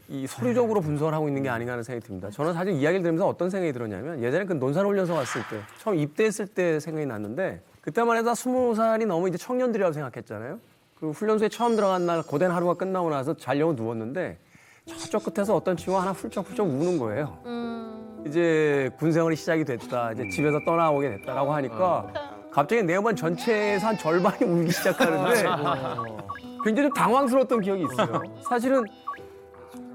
이 서류적으로 분석을 하고 있는 게 아닌가 하는 생각이 듭니다. 저는 사실 이야기를 들으면서 어떤 생각이 들었냐면 예전에 그 논산훈련소 갔을 때 처음 입대했을 때 생각이 났는데 그때만 해도 20살이 너무 이제 청년들이라고 생각했잖아요. 그 훈련소에 처음 들어간 날 고된 하루가 끝나고 나서 자려고 누웠는데 저쪽 끝에서 어떤 친구가 하나 훌쩍훌쩍 우는 거예요. 이제 군생활이 시작이 됐다. 이제 집에서 떠나오게 됐다라고 하니까 갑자기 내 반 전체에서 한 절반이 울기 시작하는데 굉장히 좀 당황스러웠던 기억이 있어요. 사실은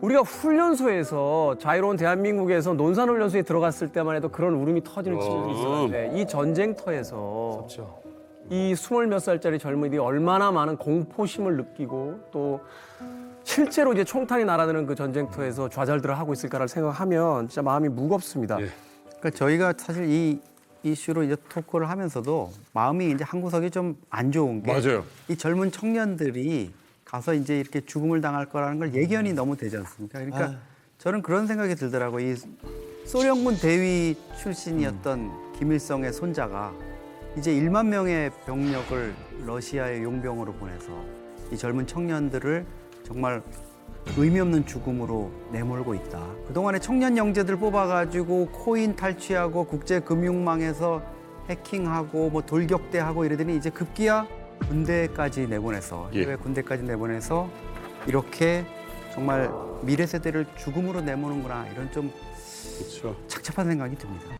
우리가 훈련소에서 자유로운 대한민국에서 논산훈련소에 들어갔을 때만 해도 그런 울음이 터지는 시절이 있었는데 이 전쟁터에서 이 20몇 살짜리 젊은이들이 얼마나 많은 공포심을 느끼고 또 실제로 이제 총탄이 날아드는 그 전쟁터에서 좌절들을 하고 있을까를 생각하면 진짜 마음이 무겁습니다. 그러니까 저희가 사실 이 이슈로 이제 토크를 하면서도 마음이 이제 한 구석이 좀 안 좋은 게 이 젊은 청년들이 가서 이제 이렇게 죽음을 당할 거라는 걸 예견이 너무 되지 않습니까? 그러니까 저는 그런 생각이 들더라고요. 이 소련군 대위 출신이었던 김일성의 손자가 이제 1만 명의 병력을 러시아의 용병으로 보내서 이 젊은 청년들을 정말 의미 없는 죽음으로 내몰고 있다. 그동안에 청년 영재들 뽑아가지고 코인 탈취하고 국제금융망에서 해킹하고 뭐 돌격대하고 이러더니 이제 급기야 군대까지 내보내서 해외 군대까지 내보내서 이렇게 정말 미래 세대를 죽음으로 내모는구나 이런 좀 착잡한 생각이 듭니다.